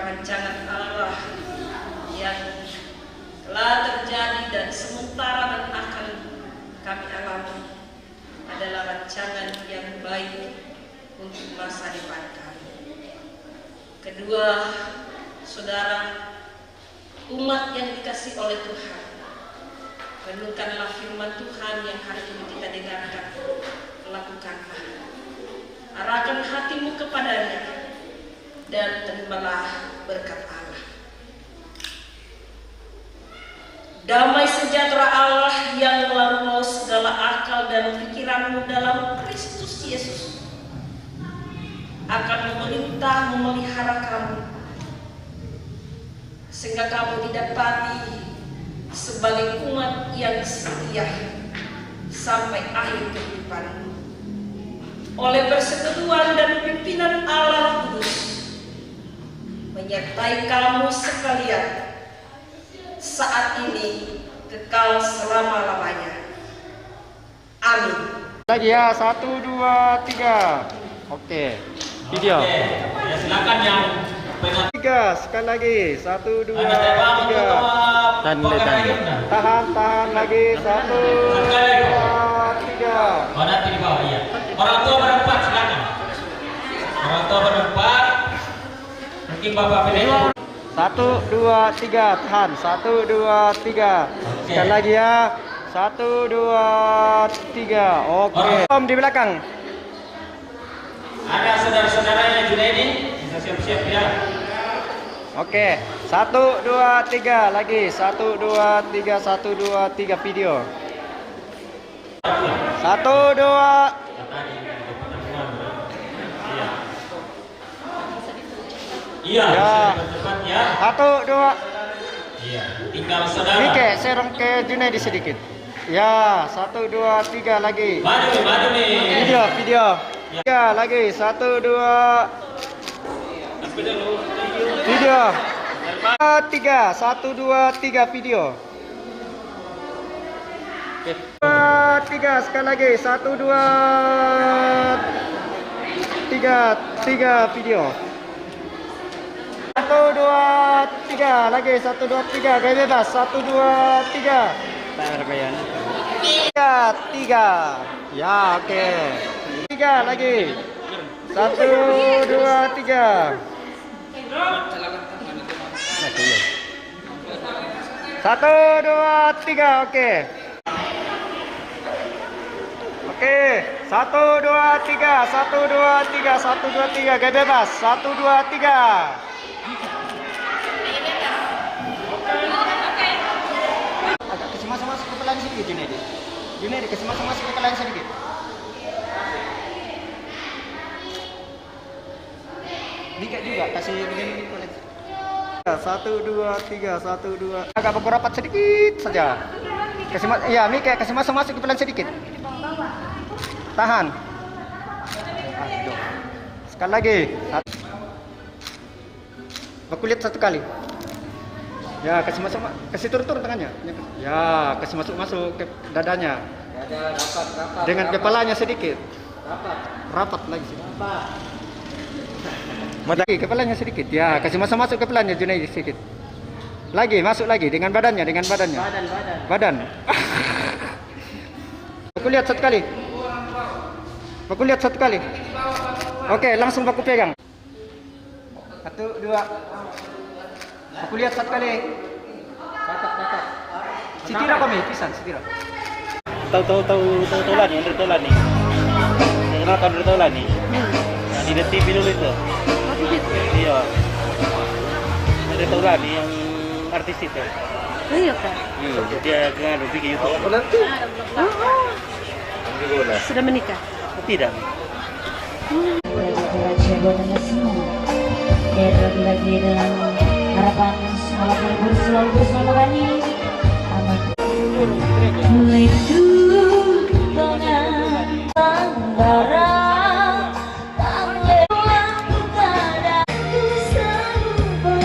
Rancangan Allah yang telah terjadi dan sementara dan akan kami alami adalah rancangan yang baik untuk masa depan kami. Kedua, saudara, umat yang dikasih oleh Tuhan, renungkanlah firman Tuhan yang hari ini kita dengarkan, lakukanlah, arahkan hatimu kepadanya, dan terimalah berkat Allah. Damai sejahtera Allah yang melampaui segala akal dan pikiranmu dalam Kristus Yesus akan memerintah memelihara kamu, sehingga kamu didapati sebagai umat yang setia sampai akhir kehidupanmu. Oleh persetujuan dan pimpinan Allah Kudus menyertai kamu sekalian saat ini kekal selama-lamanya. Amin. Lagi ya, 1, 2, 3. Oke, video. Oke, ya silakan yang pengen. 3, sekali lagi. 1, 2, 3. Tahan lagi. 1, 2, 3. Oh, nanti di bawah, iya. Orang tua berempat, silakan. Orang tua berempat. Mungkin Bapak pilih. 1, 2, 3. Tahan. 1, 2, 3. Sekali lagi ya. 1, 2, 3. Oke. Om di belakang. Ada saudara-saudaranya Junaidi, bisa siap-siap ya. Oke. 1, 2, 3 lagi. 1, 2, 3. 1, 2, 3 video. 1, 2. Iya, cepat ya. 1, 2. Iya, tinggal saudara. Mike, serong ke Junaidi sedikit. Ya, 1, 2, 3 lagi. Maju nih. Video. 3 lagi. 1, 2. Video. 3, 1, 2, 3 video. 2, 3 sekali lagi. 1, 2, 3 video. 1, 2, 3 lagi. 1, 2, 3 gaya bebas. 1, 2, 3. 3. Ya, oke. 3 lagi. 1, 2, 3. 1, 2, 3. Oke. Oke. 1, 2, 3. 1, 2, 3. 1, 2, 3 gaya bebas. 1, 2, 3. Agak kasih masuk ke pelan sedikit Junaidi. Junaidi kasih masuk ke pelan sedikit. Dikit juga kasih begini pelan. 1, 2, 3. 1, 2. Agak bagus rapat sedikit saja. Kasih ya Mika kasih masuk ke pelan sedikit. Tahan. Sekali lagi. Aku lihat 1 kali. Ya, kasih masuk, kasih turun tangannya. Ya, kasih masuk ke dadanya. Dada rapat. Dengan kepalanya sedikit. Rapat lagi sedikit. Lagi kepalanya sedikit. Ya, kasih masuk ke kepalanya Junaidi sedikit. Lagi, masuk lagi dengan badannya. Badan. Aku lihat 1 kali. Oke, langsung aku pegang. 1, 2. Aku lihat 1 kali. Kakak. Sitira kami, pisan sitira. Tahu lah nih, kenal kan lah nih. Yang di TV dulu itu. Iya. Tahu lah nih yang artis itu. Iya kan? Iya, dia kan bikin YouTube. Sudah menikah? Tidak. Lagi dengan harapan semoga selalu bersama kami. Lindung dengan tanggara tak lewat padaku semua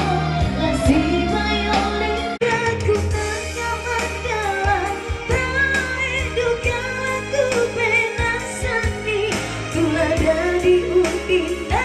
masih mayoleh aku menyamakan terlindungkan aku penasani telah dari indah.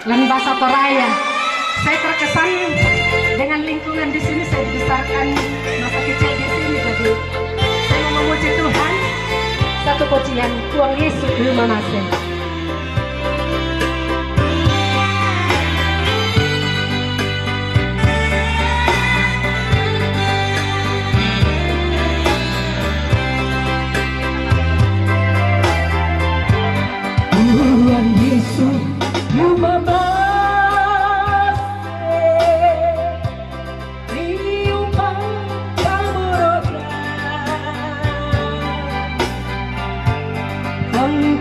Dan bahasa Toraja, saya terkesan dengan lingkungan di sini. Saya dibesarkan masa kecil di sini, jadi saya mau memuji Tuhan. Satu pujian Tuhan Yesus di rumah masing. Tuhan Yesus rumah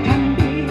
kambing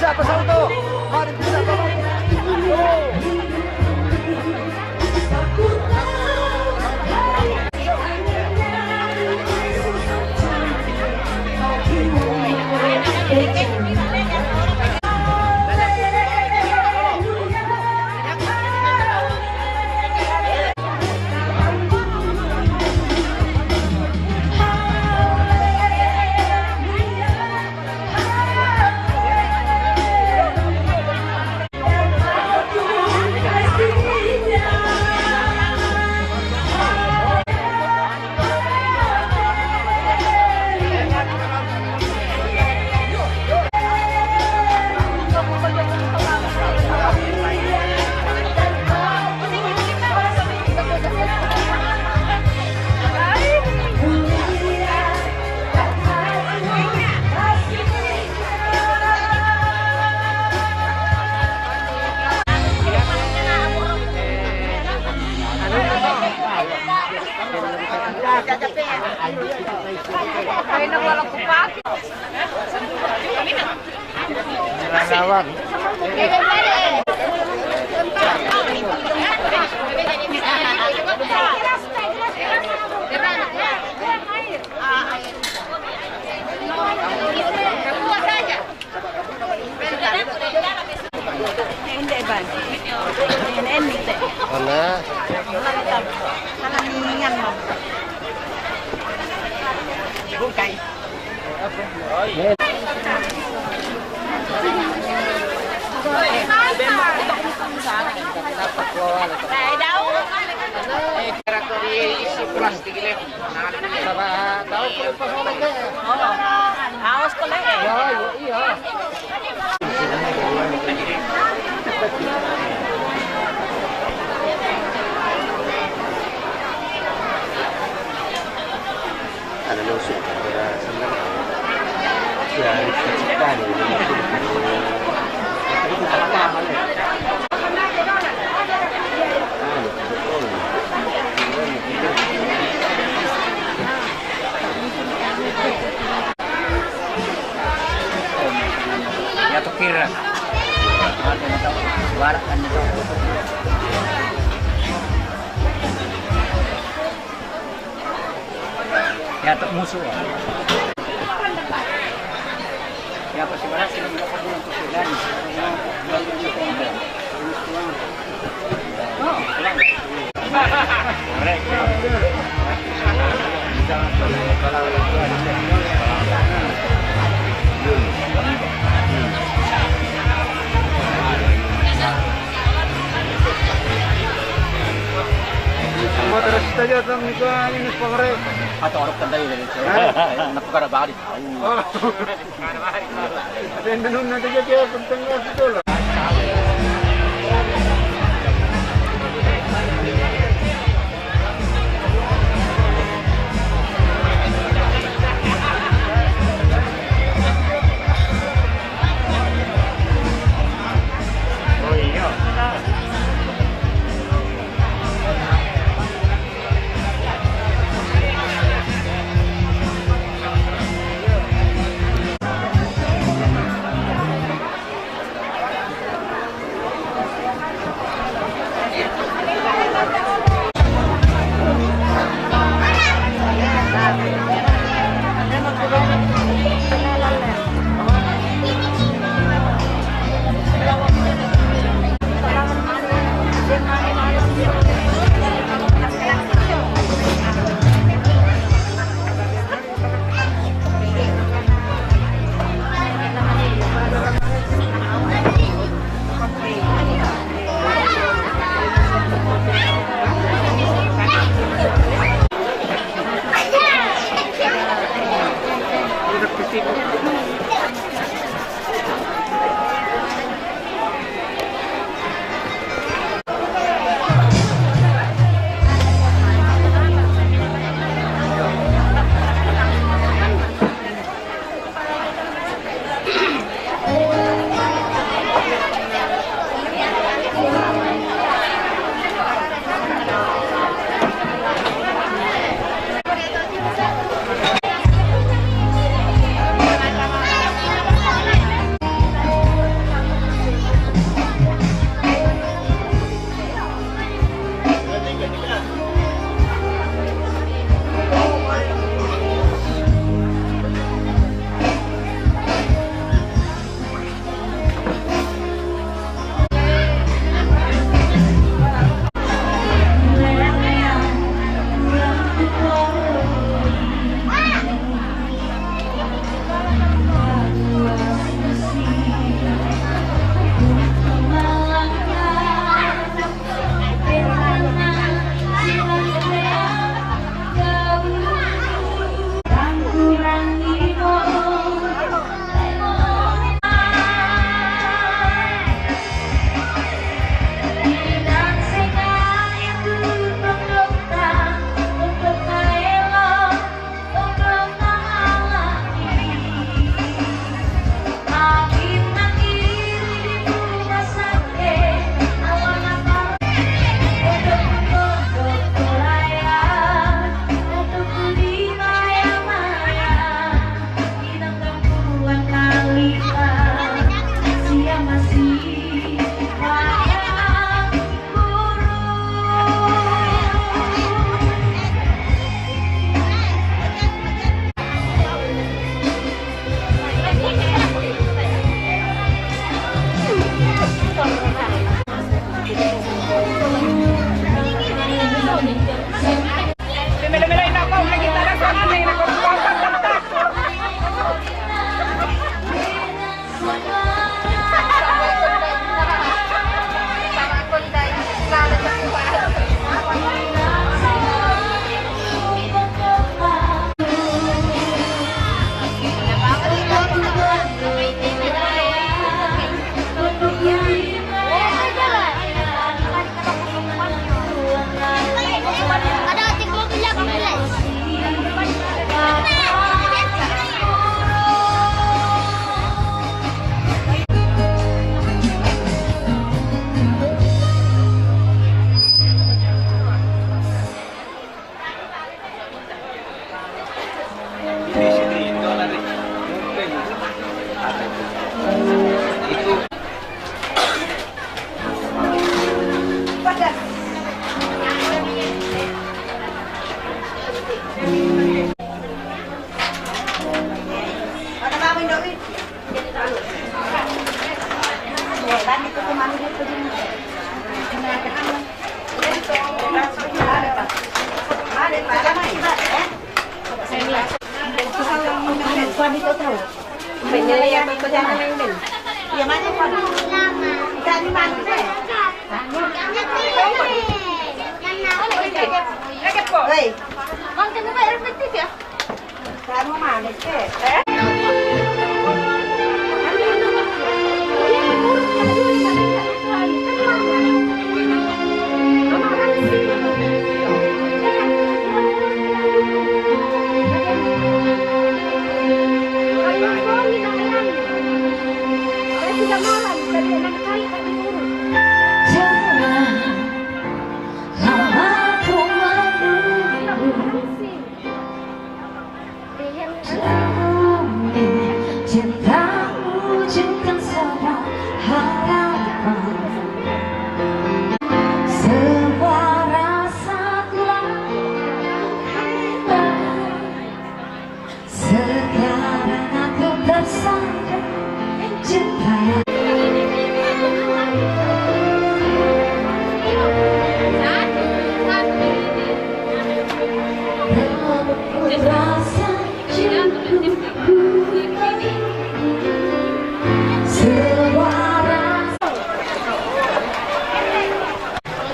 bisa Pak Salto. Mari bisa Pak. Ya tak musuh. Ya pasti berhasil mendapat bulan kesulitan. Terus saja sama nikah ini pengre. Atau orang kendai dari sana. Nak perkara bari. Ada yang denun nanti jadi penting itu lah.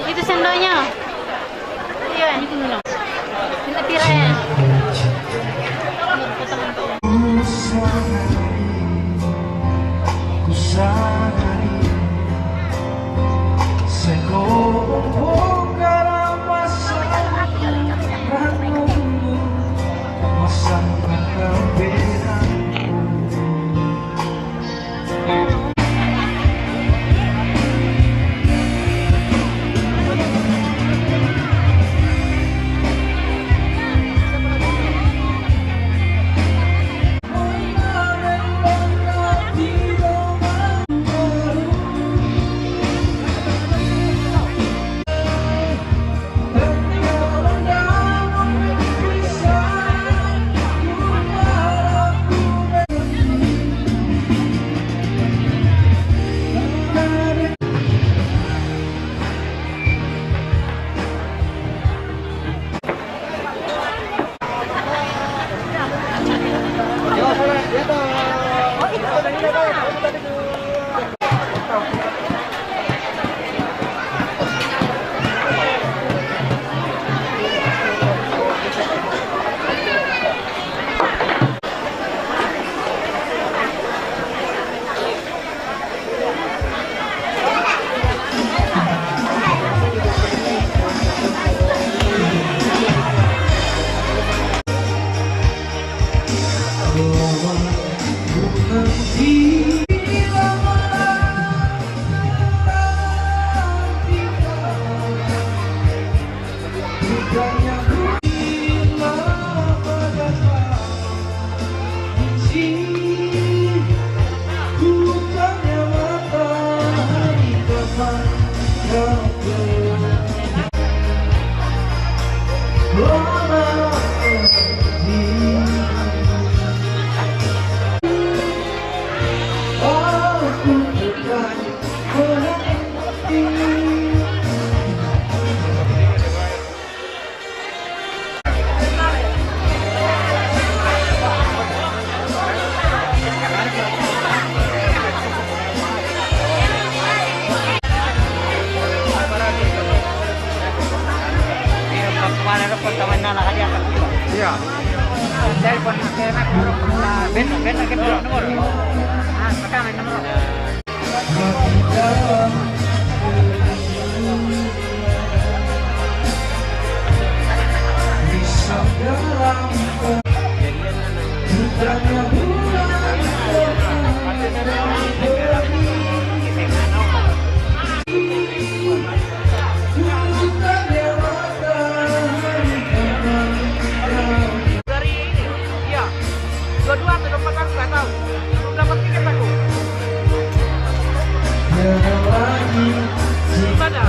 Itu sendoknya. Iya, ini minum. Kita tirai. Iya. Telepon benta ke nomor. Ah, pakai nomor. Dua-dua atau empat aku nggak tahu. Belum dapat tiket aku. Gimana?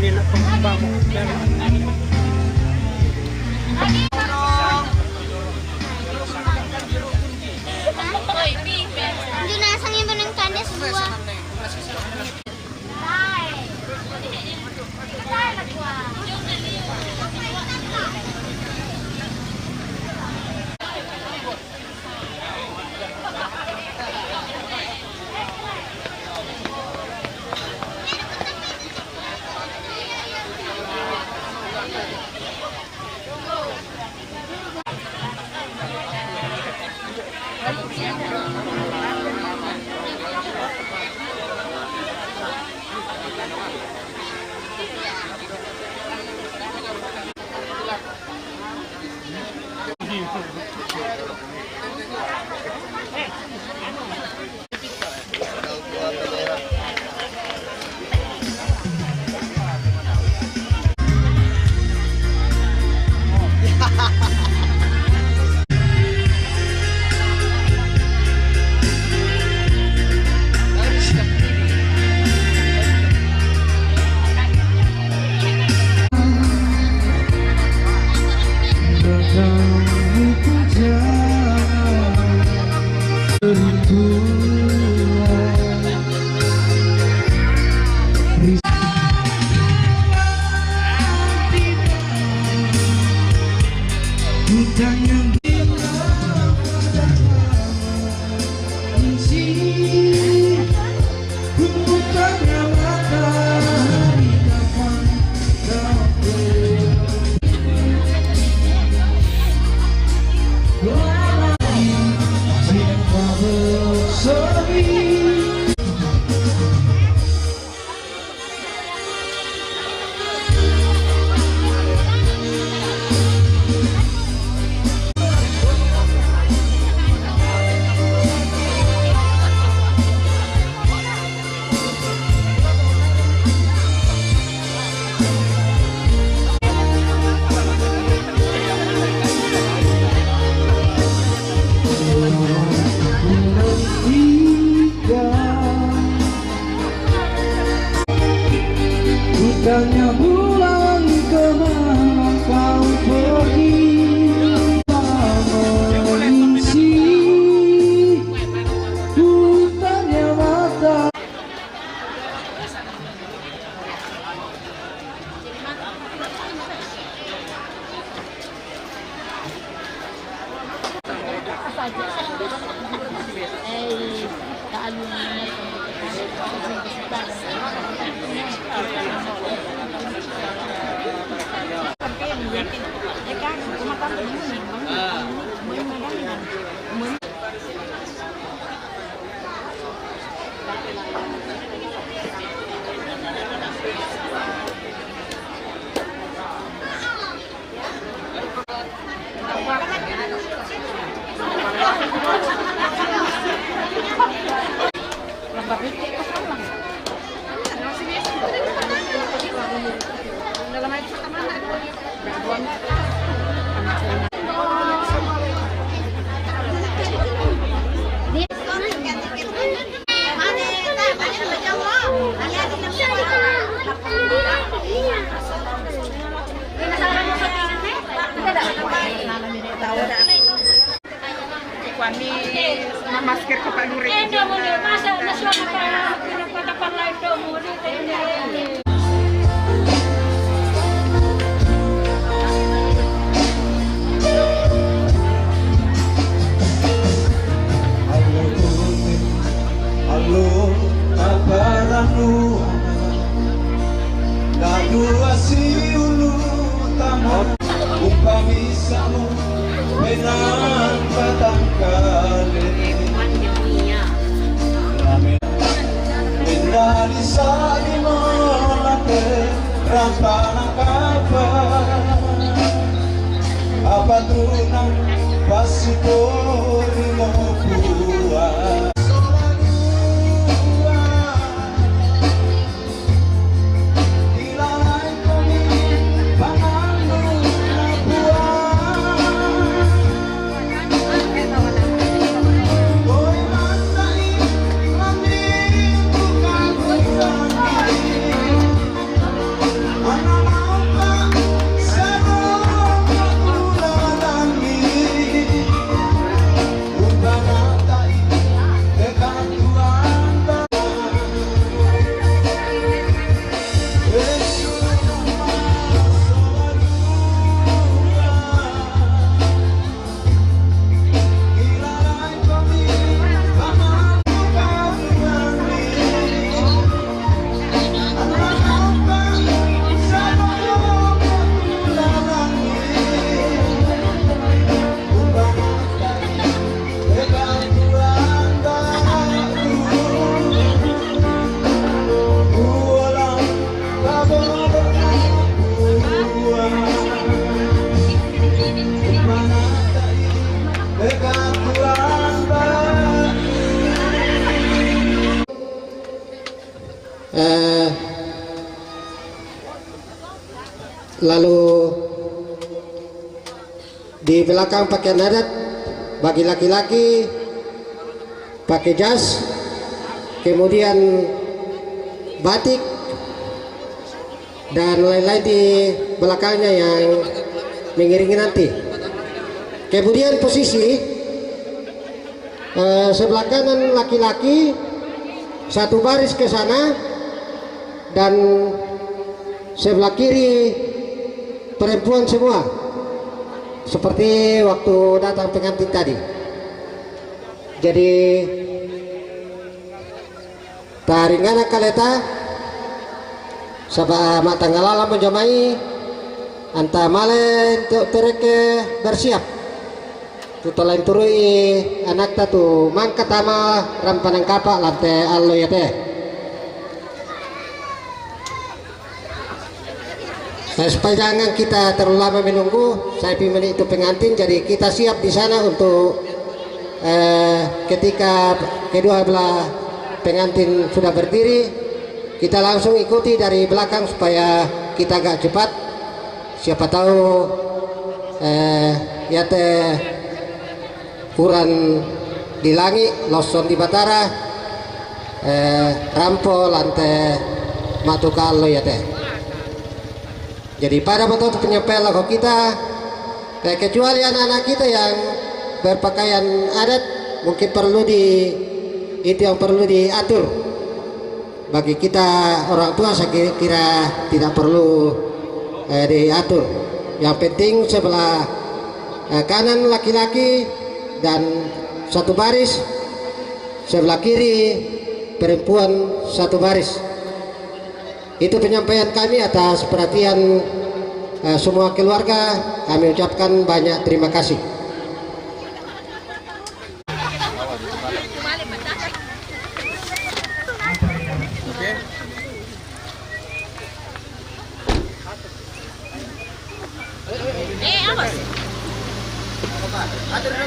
ini nak pengembang. Tanya bulan kemana kau pergi, mengisi hutannya mata. Masker ke Pak Nuri. Halo, kabarmu? Nadu asiulu tamot, upamisamu menang batang kali. Dari sagi molate rampana kabar, apa tunang pasipori mau buat. lalu di belakang pakaian adat bagi laki-laki pakai jas, kemudian batik dan lain-lain di belakangnya yang mengiringi nanti. Kemudian posisi sebelah kanan laki-laki satu baris ke sana dan sebelah kiri perempuan semua, seperti waktu datang pengantin tadi. Jadi taringana kaleta sabah matanggalala menjamai anta male untuk tereke bersiap tutolain turui anak tatu mangkat ama rampanang kapak lantai allo ya teh. Supaya jangan kita terlalu lama menunggu, saya pilih itu pengantin, jadi kita siap di sana untuk ketika kedua belah pengantin sudah berdiri, kita langsung ikuti dari belakang supaya kita agak cepat. Siapa tahu ya teh kurang di langit, loson di batara, rampo lantai matukalo ya teh. Jadi pada waktu penyepel lagu kita, kecuali anak-anak kita yang berpakaian adat, mungkin perlu itu yang perlu diatur. Bagi kita orang tua saya kira tidak perlu diatur. Yang penting sebelah kanan laki-laki dan satu baris, sebelah kiri perempuan satu baris. Itu penyampaian kami atas perhatian semua keluarga. Kami ucapkan banyak terima kasih.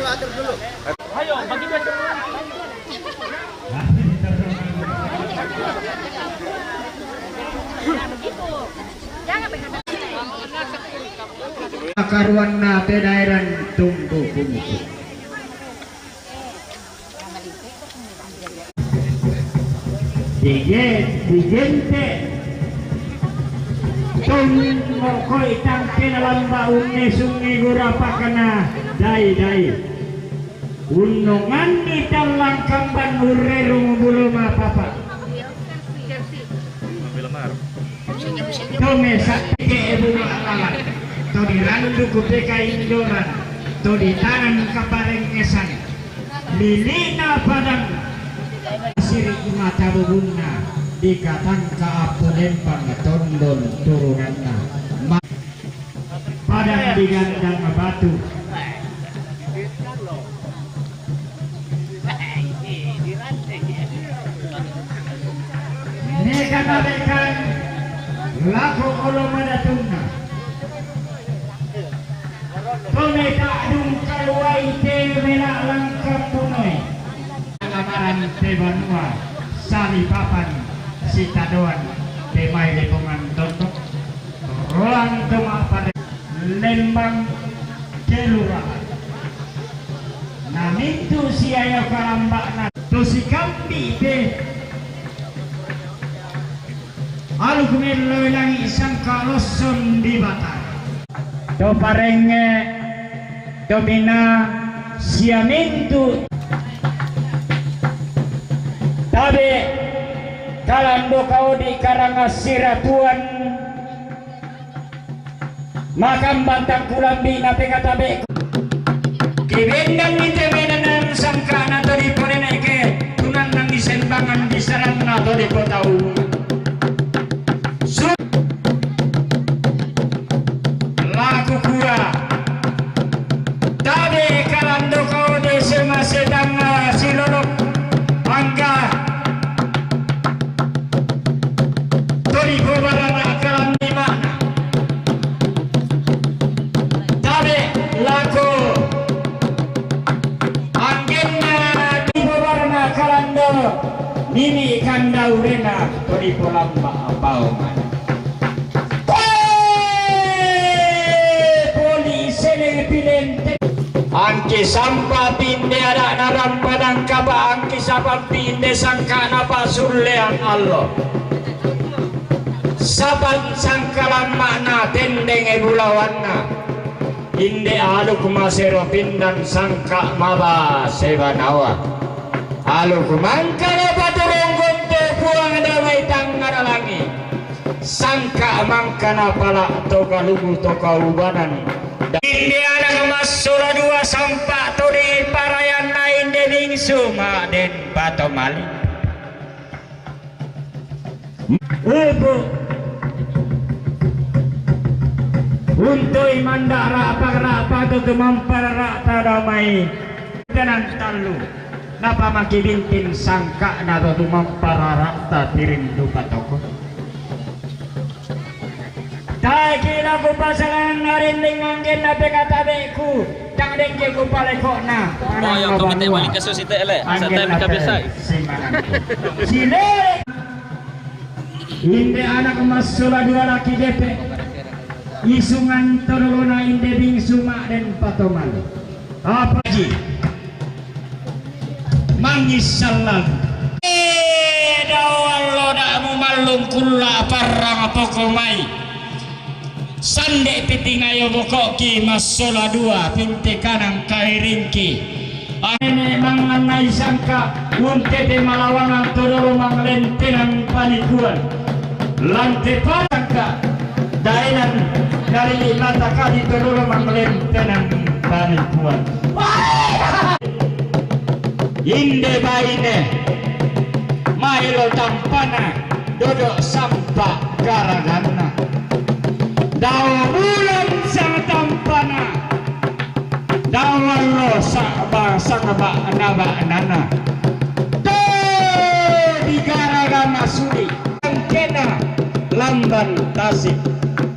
Atur dulu. Ayo, bagi dia Karuanna pedairan tunggu bungku. Dijente tung mokoi tangke dalam baunnya sungai gurapa kena dai unungan di dalam kamban urerung buluma papa tome sakti ibu alalan to di randu kupeka indoran to di tangan kapareng esan lilina padang siri mata bubunna dikatan ka apu lempang tondon turunanna padang digandang batu neka nabekan laku olo madatunna tone ta'dung kalwai te melak langkap punoi lamaran te banua sali papan sitadoan te mai lepongan tontok rolang toma pada lembang kelurahan namintu siaya karambakna tu si kambi te alu kumelo langi isang kaloson di batar do parenge domina siamintu tabe kalando kau di karangasiratuan makam bantang kulambi na pengatabe kibendang ni temenan sangka na to di poneneke tunan nang disembangan di sarang na to di kotau laku kura tabe kalando kau di semasedang silolok angga tori gobarana akalan di mana tabe laku anggenna di gobarana kalando nini kandau rena tori Angki sampa pinde ada naram padang kaba angki sampa pinde sangka napa surlean Allah. Saban sangkalan makna tendeng bulawanna. Inde alu kumasero pindan sangka maba sebanawa. Alu kumangkana baturong gonte puang damai tangan langi. Sangka mangkana pala toka lugu toka ubanan. Inde anak emas surah dua sampak turi parayan nain dening suma den batomali. Ibu untuk mandara apa tu mampara tadamai tenan talu. Napa maki bintin sangka nado tu mampara ta tirim dupa toko. Tak kira ku pasangan narinding angin nabe kata beku yang dengke ku palekok na. Oh yang komite wali kasus itu elek. Saya mereka biasa. Sile. Inde anak emas sola dua laki DP. Isungan tolona inde bingsu mak dan patoman. Apa ji? Mangis salam. Dawal lo dak mu malum kulla parang pokomai. Sande pitingayo bokok ki masola dua pinte kanang kairingki ane manganai sangka unte de malawangan todoro manglentenan panikuan lante pasangka dainan dari mata kali todoro manglentenan panikuan inde baine mailo tampana dodok sampah garagana. Dawa bulan sang tampana, dawa lo sakba naba nana. To di garagana sudi, kena lamban tasik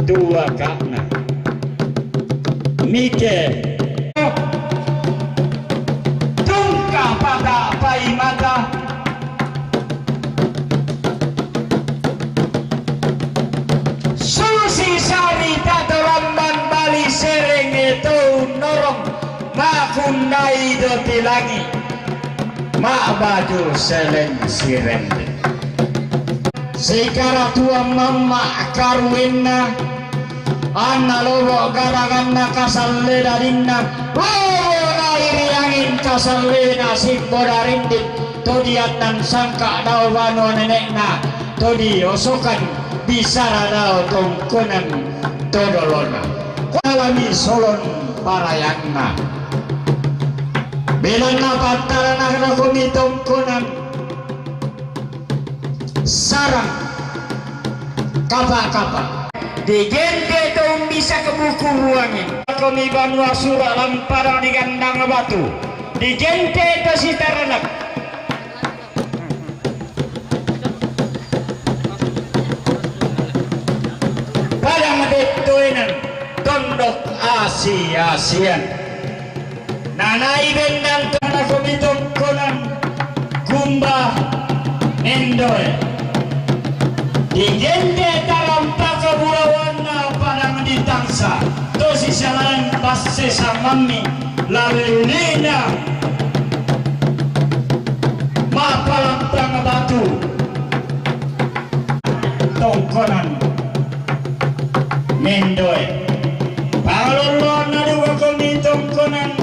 dua kakna. Mike, tungka pada pai mata. Sari tato lamban bali sereng itu norong makundai do tilangi mak baju seleng sirende sekara tua mama karwinna anna lobo garaganna kasalle darinna lobo iri angin kasalle nasib bodarindit todiatan sangka dawano nenekna todi osokan bisa radao tongkonan todolona kalami solon parayangna belana patarana na kumi tongkonan sarang kapa-kapa digente tong bisa kebuku ruangin kami banua surah lampara di gandang batu digente to sitaranak tondok Asian nanai bendang tanah komitong konan kumba endoy digende dalam pakabulawana padang ditangsa tosi salan passe samami lalu lina mapalampang batu tongkonan mendoy palolon na dua komitong konan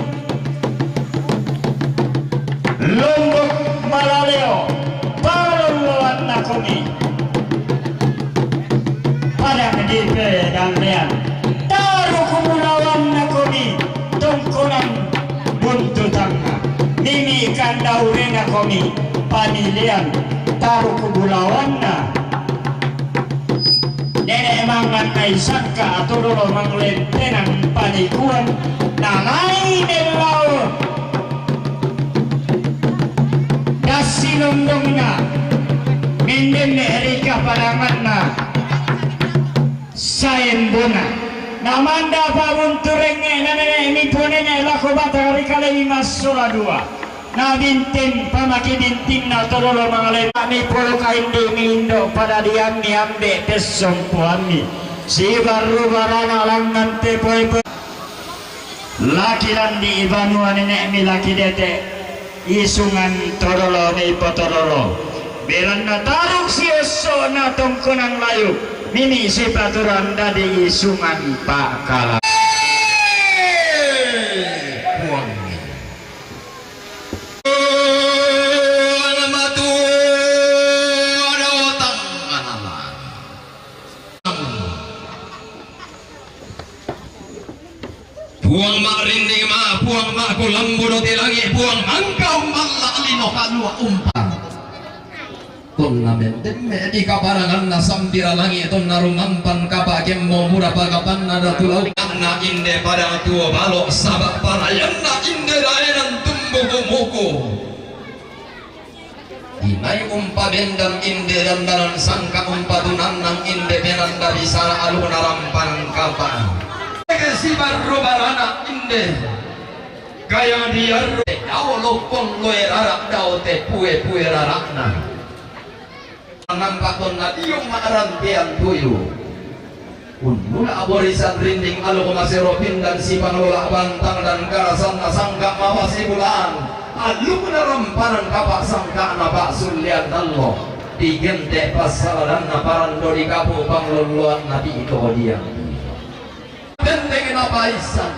lombok malaleo palolon na komi pada medipe damlean taruh kumulawan na komi tongkonan buntu tangga mimi kandaure na komi panilian taruh kumulawan na nenek mangan ay sangka atau dolo manglentenan panikuan nangai nelau dasilondongna minden erika padanganna sayembona namanda pabunturenge nenek mipunene lako bata kali masola dua na bintin pamaki bintin na tololo mga lepani polo kaindi mindo pada diambi ambe pesong puami si baru barana lang nante poy laki landi ibanua nenek mi laki dete isungan torolo mi potorolo belanna taruk sioso na tongkonan layu mini si paturan dadi isungan pak kala buang mak rinding mak buang mak kulambu do tilangi buang mangkau malla lino kalua umpan turnamen temme di kaparangan na sampira langi tonna rumampan kapa kemmo mura pagapan nada tulau anna inde pada tua balok sabak parayanna inde daenan tumbuku muku dinai umpa bendam inde dandanan sangka umpa tunanang inde benanda bisara aluna rampan kapa si baru barana inde kaya dia dau lokon loe rarak dau te pue rarakna nampak tonna diung marantian tuyu unmula aborisan rinding alu masero pindan si pangelola bantang dan karasan sangka mawasi bulan alu na rampanan kapak sangka na pak sulian Allah digente pasaran na parando di kapu pangluluan nabi itu dia benteng apa isan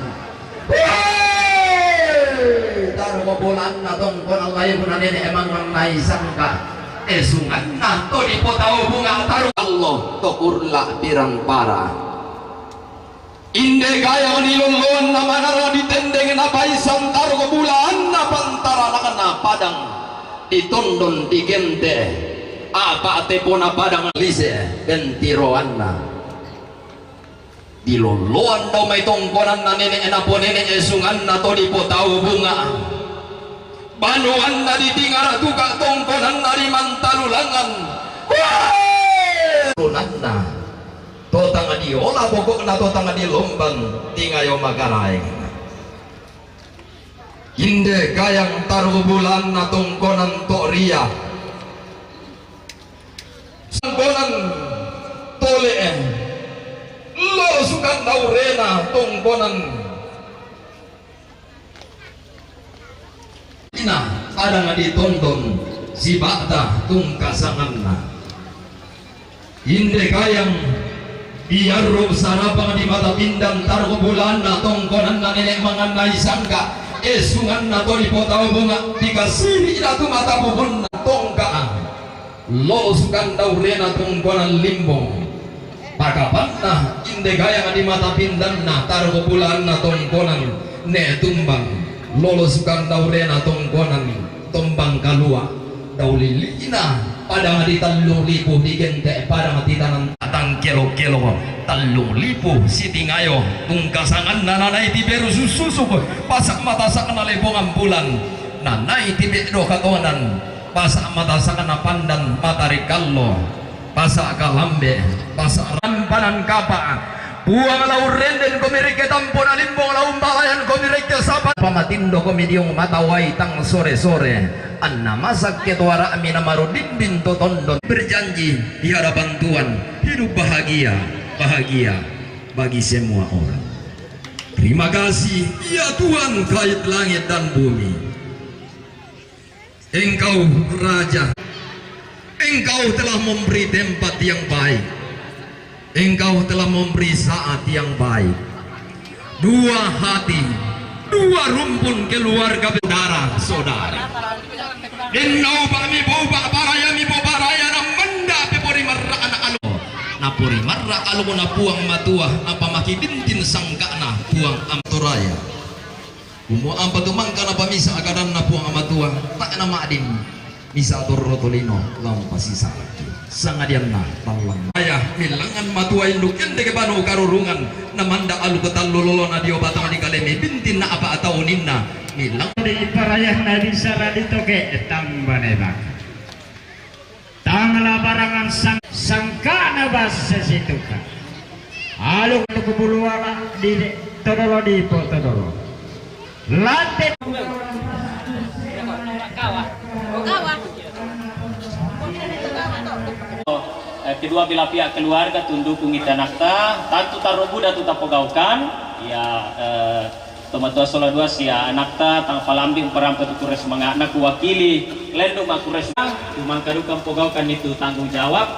taruh bobolan na tongkon Allah yang nenek emang menai sangka esungan nah to di potau bunga taruh Allah tokurlah pirang para inde gaya niluluan na manara ditendeng apa isan taruh bulan na pantara na padang ditondon digente apa tepona padang lise bentiroan na diloloan daw may tongkonan na nenek na po nenek esungan na to di po tao bunga banuan na di tingara tuka tongkonan na di mantalulangan lunan na to tanga di ola bokok na to tanga di lombang tingayo magaraeng inde kayang taruh bulan na tongkonan to ria tongkonan tole lo sukan daurena tongkonan ina ada ditondon si bakta tungkasanganna inde kayang biarro sarapang di mata pindang taruh bulan na tongkonan na nenek manganai sangka esungan na to di potau bunga dikasih ina tu mata pohon na tongkaan lo sukan daurena tongkonan limbong pakapanna inde gaya di mata pindan na taruh bulan na tongkonan ne tumbang lolos kan daurena tongkonan tombang kalua daulilina pada ngadi tallung lipu digente pada ngadi tanan atang kelo-kelo tallung lipu siti ngayo tungkasangan nanay tiberu sususu pasak mata sakna lebongan bulan nanay tibe do katonan pasak mata sakna pandan matari kallo pasak kalambe pasak rampanan kapa buang lau renden komirike tampon alimbong lau balayan komirike sabat pamatindo komidiong matawai tang sore-sore anna masak ketuara amina marudin totondon berjanji di hadapan Tuhan hidup bahagia bagi semua orang. Terima kasih ya Tuhan kait langit dan bumi, Engkau Raja. Engkau telah memberi tempat yang baik, Engkau telah memberi saat yang baik. Dua hati, dua rumpun keluarga saudara. Innau bami boba parayami bobaraya namanda pepori marra anak alu. Napori marra alu na puang matua apa maki bintin sangkana puang amturaya. Umo ampa tumangka na pamisa akadan na puang amatua tak na maadim. Misa turrotolino lampasisa sangadian na talang ayah milangan matua induk ende ke banu karurungan namanda alu ketallulolo na dio batang di kalemi bintin na apa atau ninna milang di parayah na di sara ditoke tambaneba tangla barangan sangka na basa situka alu kubuluala di todolo di potodolo late kedua belah pihak keluarga tunduk ungit dan akta tantu tarobu dan tutap pegaukan ya Tomatua sola dua sia anakta tang palambi umparampa tu kures mangana ku wakili lendo mak kures mangka dukam pogaukan itu tanggung jawab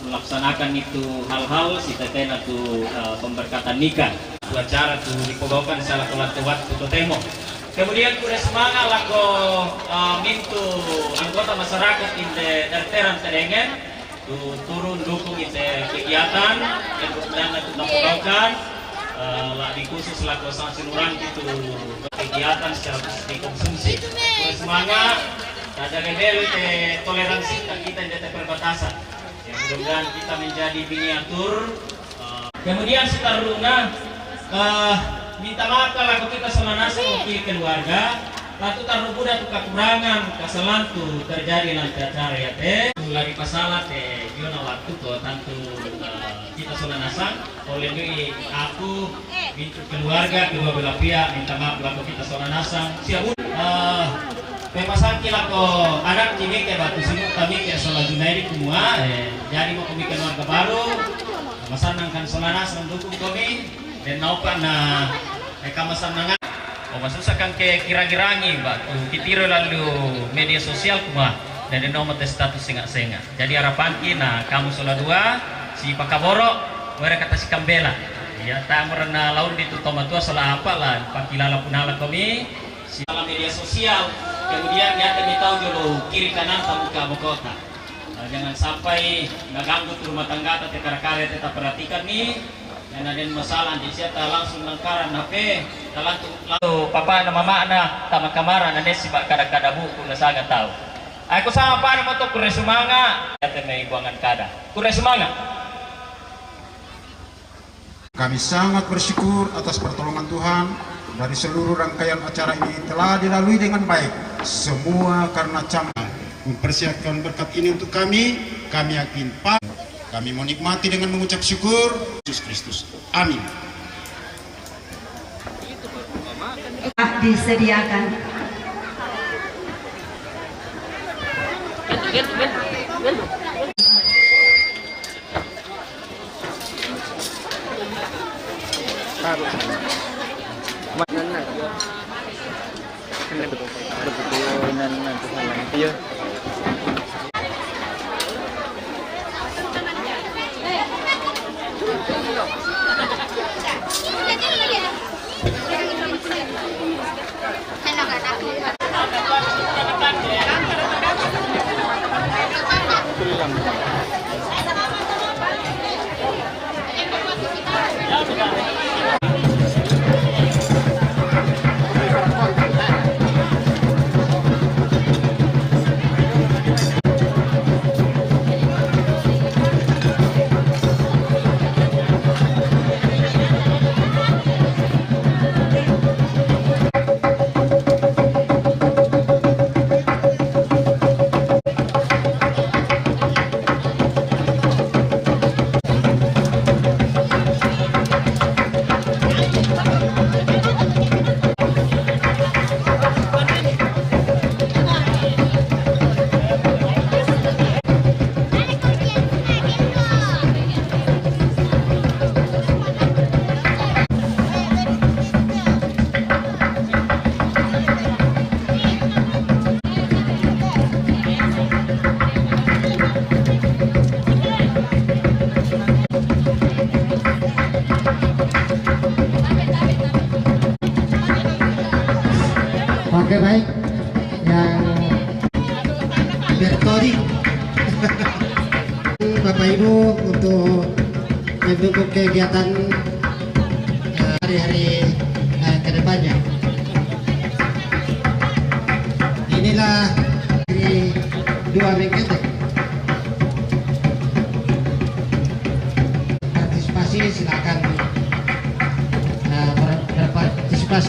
melaksanakan itu hal-hal si tetena tu pemberkatan nikah tu acara tu dipogaukan salah kelat tewat tu temo. Kemudian kures manga lako mintu anggota masyarakat inde derteran terengen tu turun dukung ite kegiatan yang kemudian itu dipogaukan di khusus laku sanksi nurang itu kegiatan secara dikonsumsi. Semangat ada level toleransi kita di perbatasan. Yang mudah-mudahan kita menjadi miniatur. Kemudian setaruna minta maaf kalau kita semanasa wakil keluarga. Lalu taruh budak tu kekurangan kesalahan tu terjadi nanti acara ya teh. Lagi pasalah teh Yona waktu tu tentu kita semanasa. Oleh ini aku minta keluarga kedua belah pihak minta maaf kalau kita semanasa. Siap pepasan kila ko anak kini ke batu sini kami ke soal Junaidi semua. Jadi mau kami keluarga baru. Masanangkan semanasa mendukung kami dan naukan mereka masanangan. Masusakan ke kira-kirangi batu kitiro lalu media sosial kuma dan nomor status sengak-sengak. Jadi harapan kita kamu sola dua si pakaboro mereka kata si kambela ya tak merena laun di Tomatua sola apa lah pakilala punala kami si dalam media sosial kemudian ya kami tahu dulu kiri kanan tamu kota. Jangan sampai nggak ganggu rumah tangga atau karya tetap perhatikan nih. Dan ada masalah di situ langsung lengkaran HP lalu papa na mama na tama kamara na desi ba kada buku na saga tahu. Aku sama pa mo to kure sumanga ate may buangan kada. Kure sumanga. Kami sangat bersyukur atas pertolongan Tuhan dari seluruh rangkaian acara ini telah dilalui dengan baik. Semua karena Camat mempersiapkan berkat ini untuk kami yakin kami mau nikmati dengan mengucap syukur Yesus Kristus. Amin. Disediakan. Oke baik, yang bertori Bapak Ibu untuk mendukung kegiatan hari-hari ke depannya. Inilah dari 2 minggu partisipasi, silakan berpartisipasi.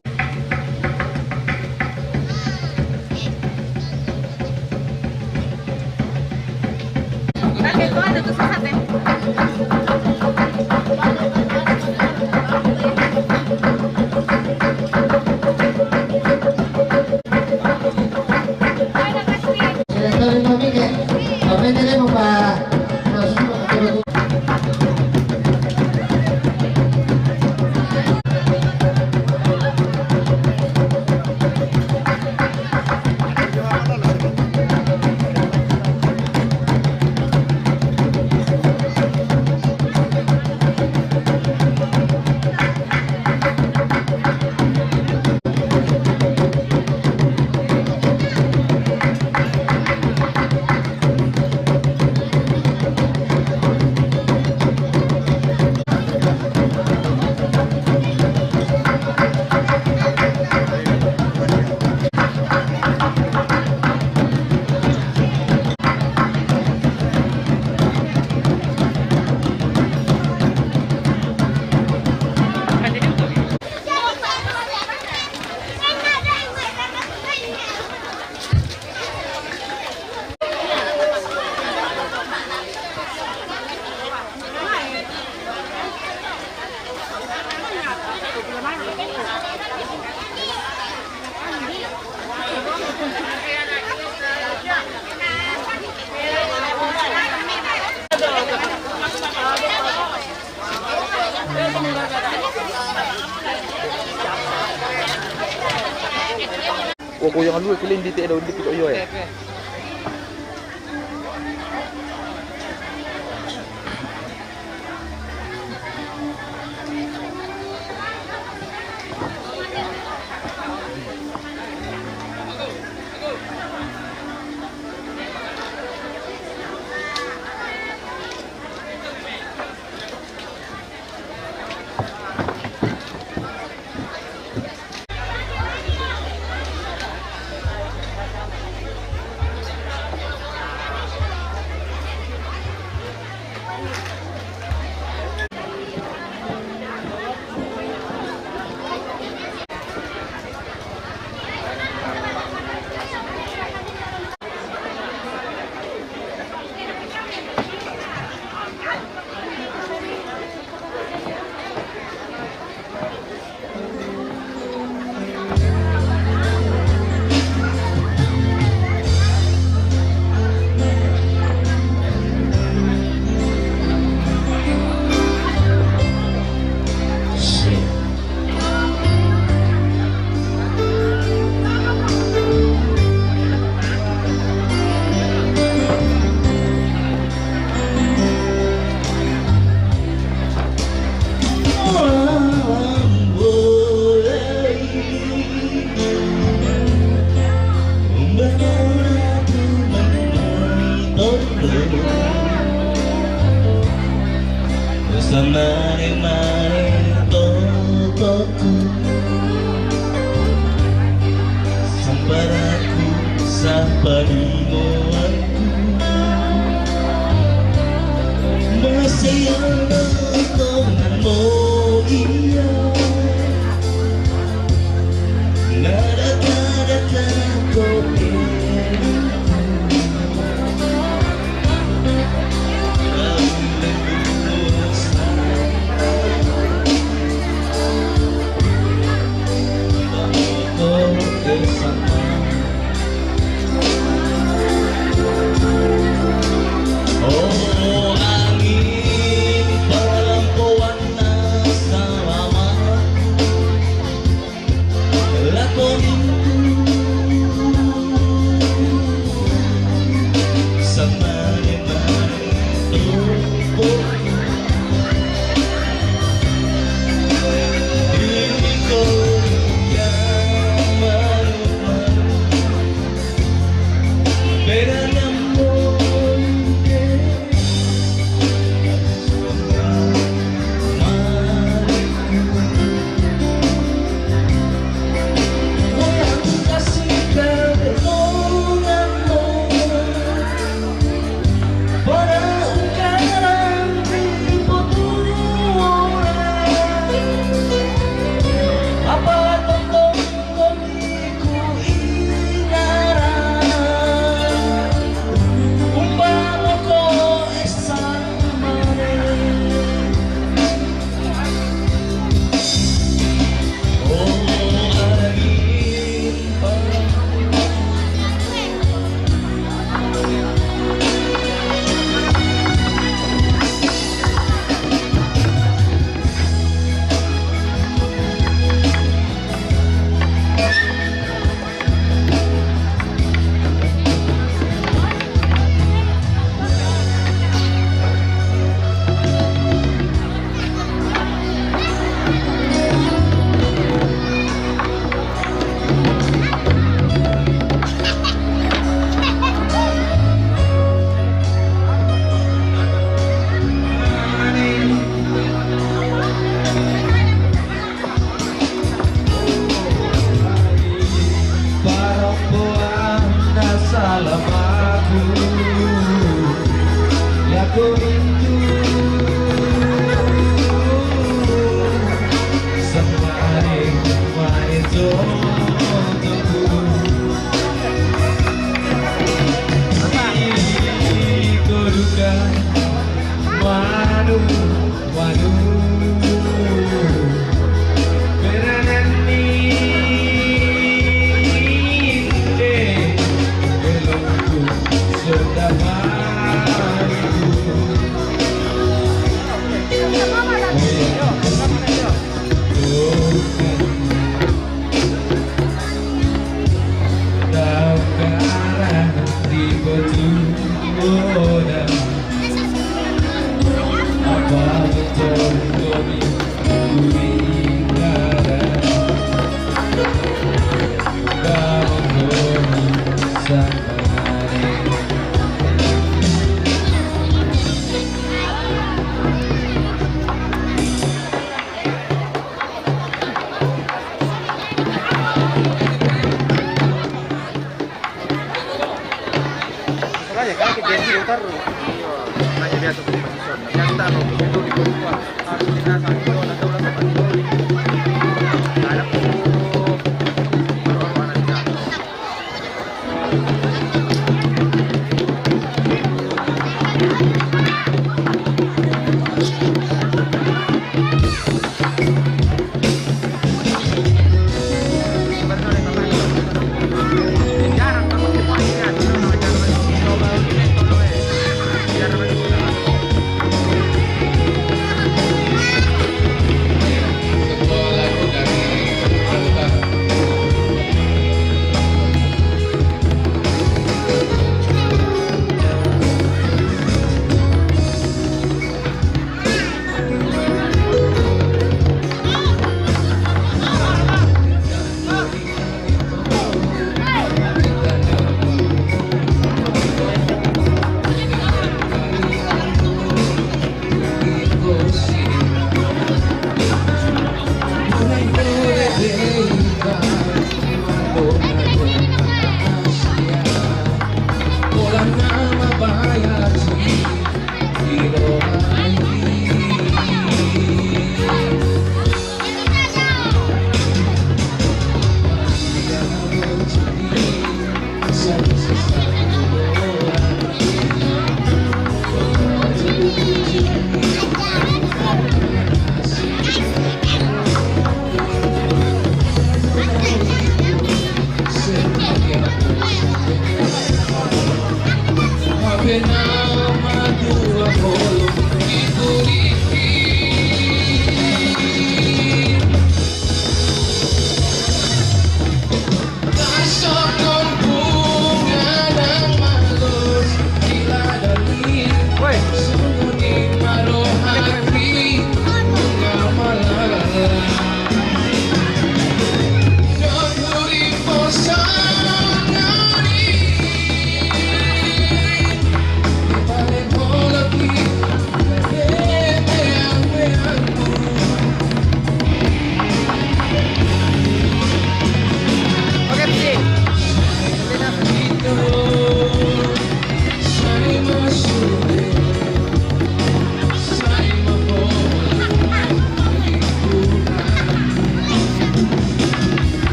Oh, goyangan dulu, kilin di daun di video ya. Mari-mari tokoku Samparaku sapanimuanku Masayang tonganmu iya Nada-nada kopi Oh angin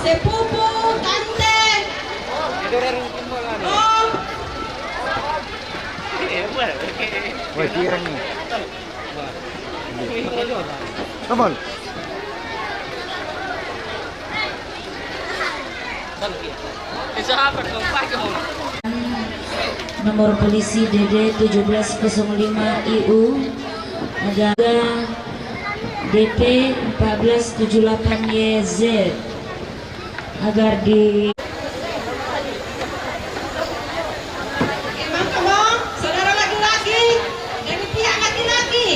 sepupu, tante. Om. Woi, tirang nih. Come on. Nomor polisi DD 1705 IU ada DP 1478 YZ agar di Saudara laki-laki dari pihak laki-laki.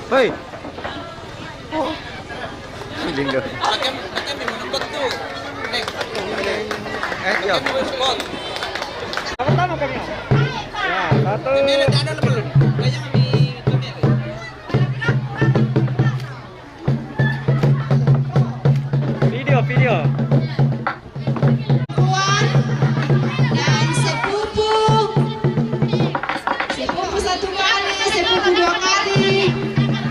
Hei. Oh. Linggo. Ya. Pertama kami. Ya, satu. Video. Tuan dan sepupu. Sepupu satu kali, sepupu dua kali.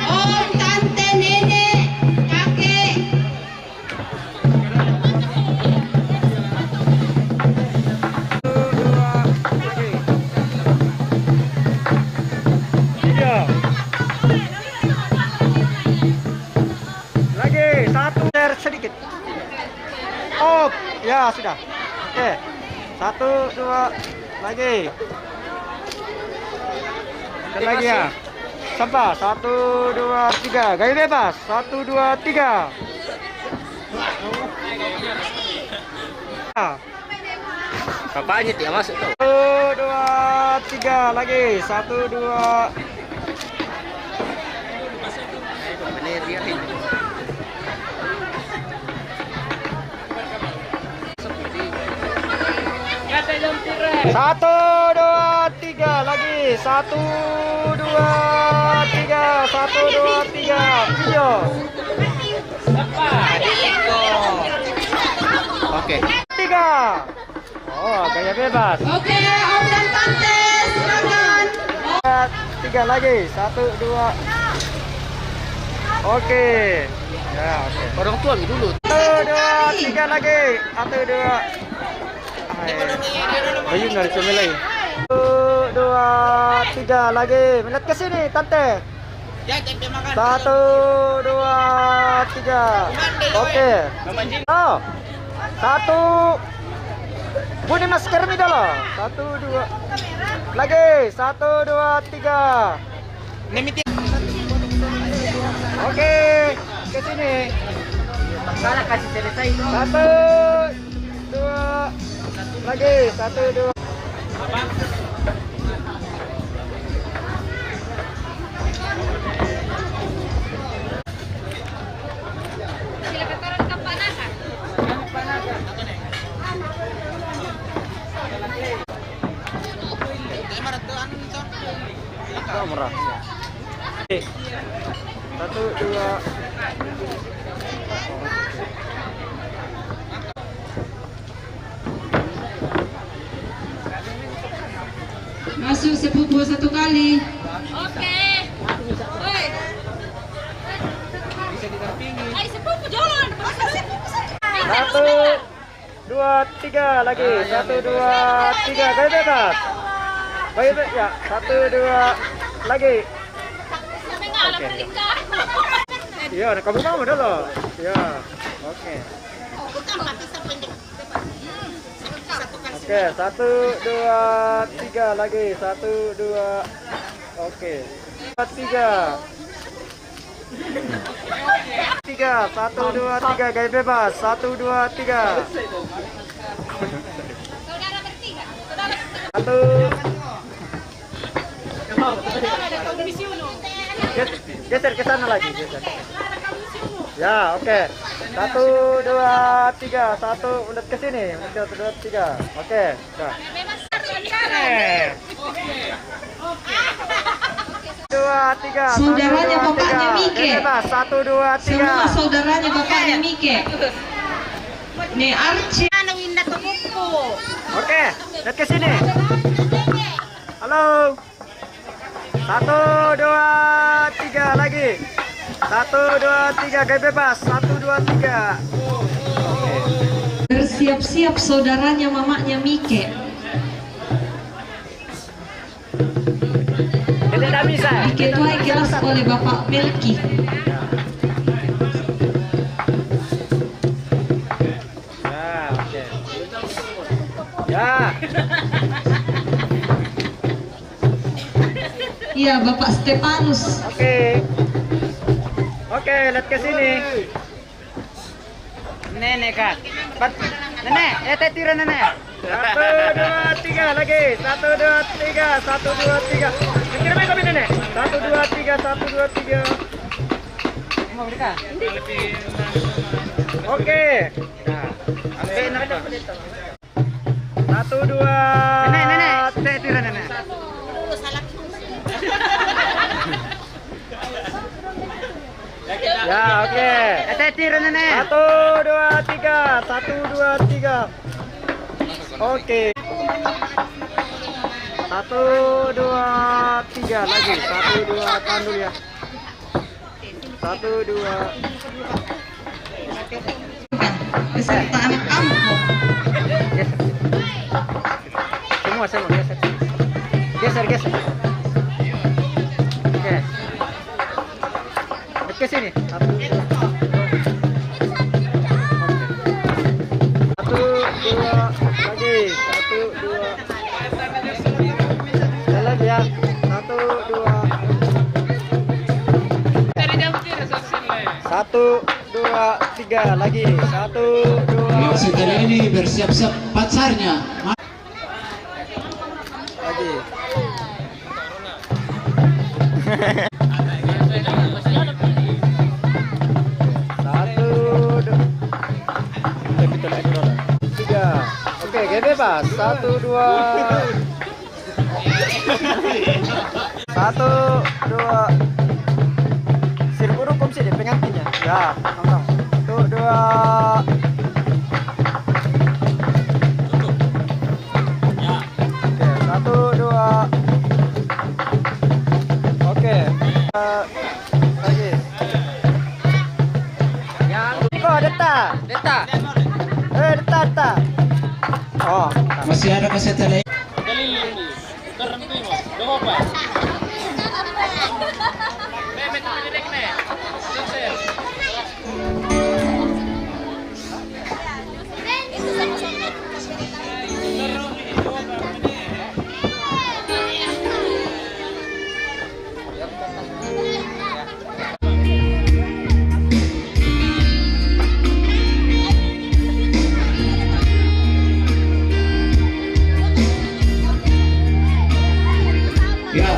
Om, tante, nenek, kakek. Video. Lagi satu sedikit. Oh, ya sudah. Oke. 1, 2, lagi. Dan lagi ya. Sampah. 1, 2, 3. Gaya bebas. 1, 2, 3. Bapaknya dia masuk tuh. 1, 2, 3 lagi. 1, 2. Bener dia ini. Satu, dua, tiga lagi. 1, 2, 3. 1, 2, 3. Video. Oke. 3. Oh, gaya bebas. Oke, Om dan tante, silakan. 3 lagi. 1, 2. Oke. Ya, oke. Orang tua dulu. 1, 2, 3 lagi. 1, 2. Bayu nggak bisa milih. 1, 2, 3 lagi. Melihat ke sini, tante. 1, 2, 3. Oke. Oh. 1. Bunyi masker mi dulu. 1, 2. Lagi. 1, 2, 3. Oke. Ke sini. Salah kasih selesai. 1, 2. Lagi. 1, 2. Murah. 1, 2. Masuk sepupu satu kali. Oke. Woi. Bisa didampingi. Ayo sepupu jalan. 1, 2, 3 lagi. 1, 2, 3. Gaya bebas. Gaya bebas ya. 1, 2 lagi. Oke. Iya, kamu mau dulu. Ya. Oke. Oke, 1, 2, 3 lagi. 1, 2. Oke. 3. 3. 1, 2, 3 gaya bebas. 1, 2, 3. 1. Geser ke sana lagi, geser. Ya, oke. 1, 2, 3. 1 menit ke sini. 1, 2, 3. Oke, sudah. 2, 3. Saudaranya bapaknya Mike. 1, 2, 3. Semua saudaranya bapaknya Mike. Nih Archie. Oke, lihat ke sini. Halo. 1, 2, 3 lagi. 1, 2, 3 gaya bebas. 1, 2, 3. Bersiap-siap saudaranya mamanya Mike. Tidak bisa. Diketuai kelas oleh Bapak Melki. Ya, oke. Ya. Iya, Bapak Stefanus. Oke. Oke, lihat ke sini. Nenek Kak. Nenek, tira nenek. 1, 2, 3 lagi. 1, 2, 3. 1, 2, 3. Kira kami nenek. 1, 2, 3. 1, 2, 3. Mau mereka? Oke. Nah, ambil apa? 1, 2. Nenek, tira nenek. Ya, oke. Tira nenek. 1, 2, 3. 1, 2, 3. Oke. 1, 2, 3 lagi. 1, 2 tahan dulu ya. 1, 2. Beserta anak kampung. Semua geser. Geser. Oke. Ke sini. 1, 2. 1, 2 lagi. 1, 2. Sekali lagi ya. 1, 2. 1, 2, 3 lagi. 1, 2. Setelah ini bersiap-siap pacarnya. Lagi. Oke, gaya bebas. 1, 2. 1, 2. Sirkuit hukum sih pengantinnya. Ya, nongkrong. 1, 2. Oke, 1, 2. Oke. Lagi. Yang kok deta. Deta. Oh, masih ada kesetan lain. Ya,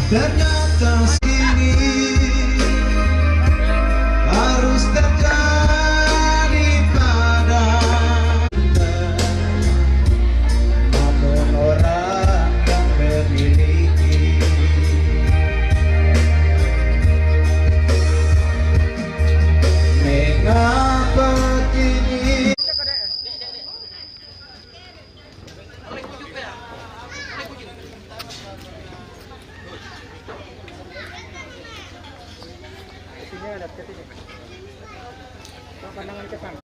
Ternyata sini harus terjadi pada maupun orang yang memiliki. Mengapa kini Pandangan ke sana.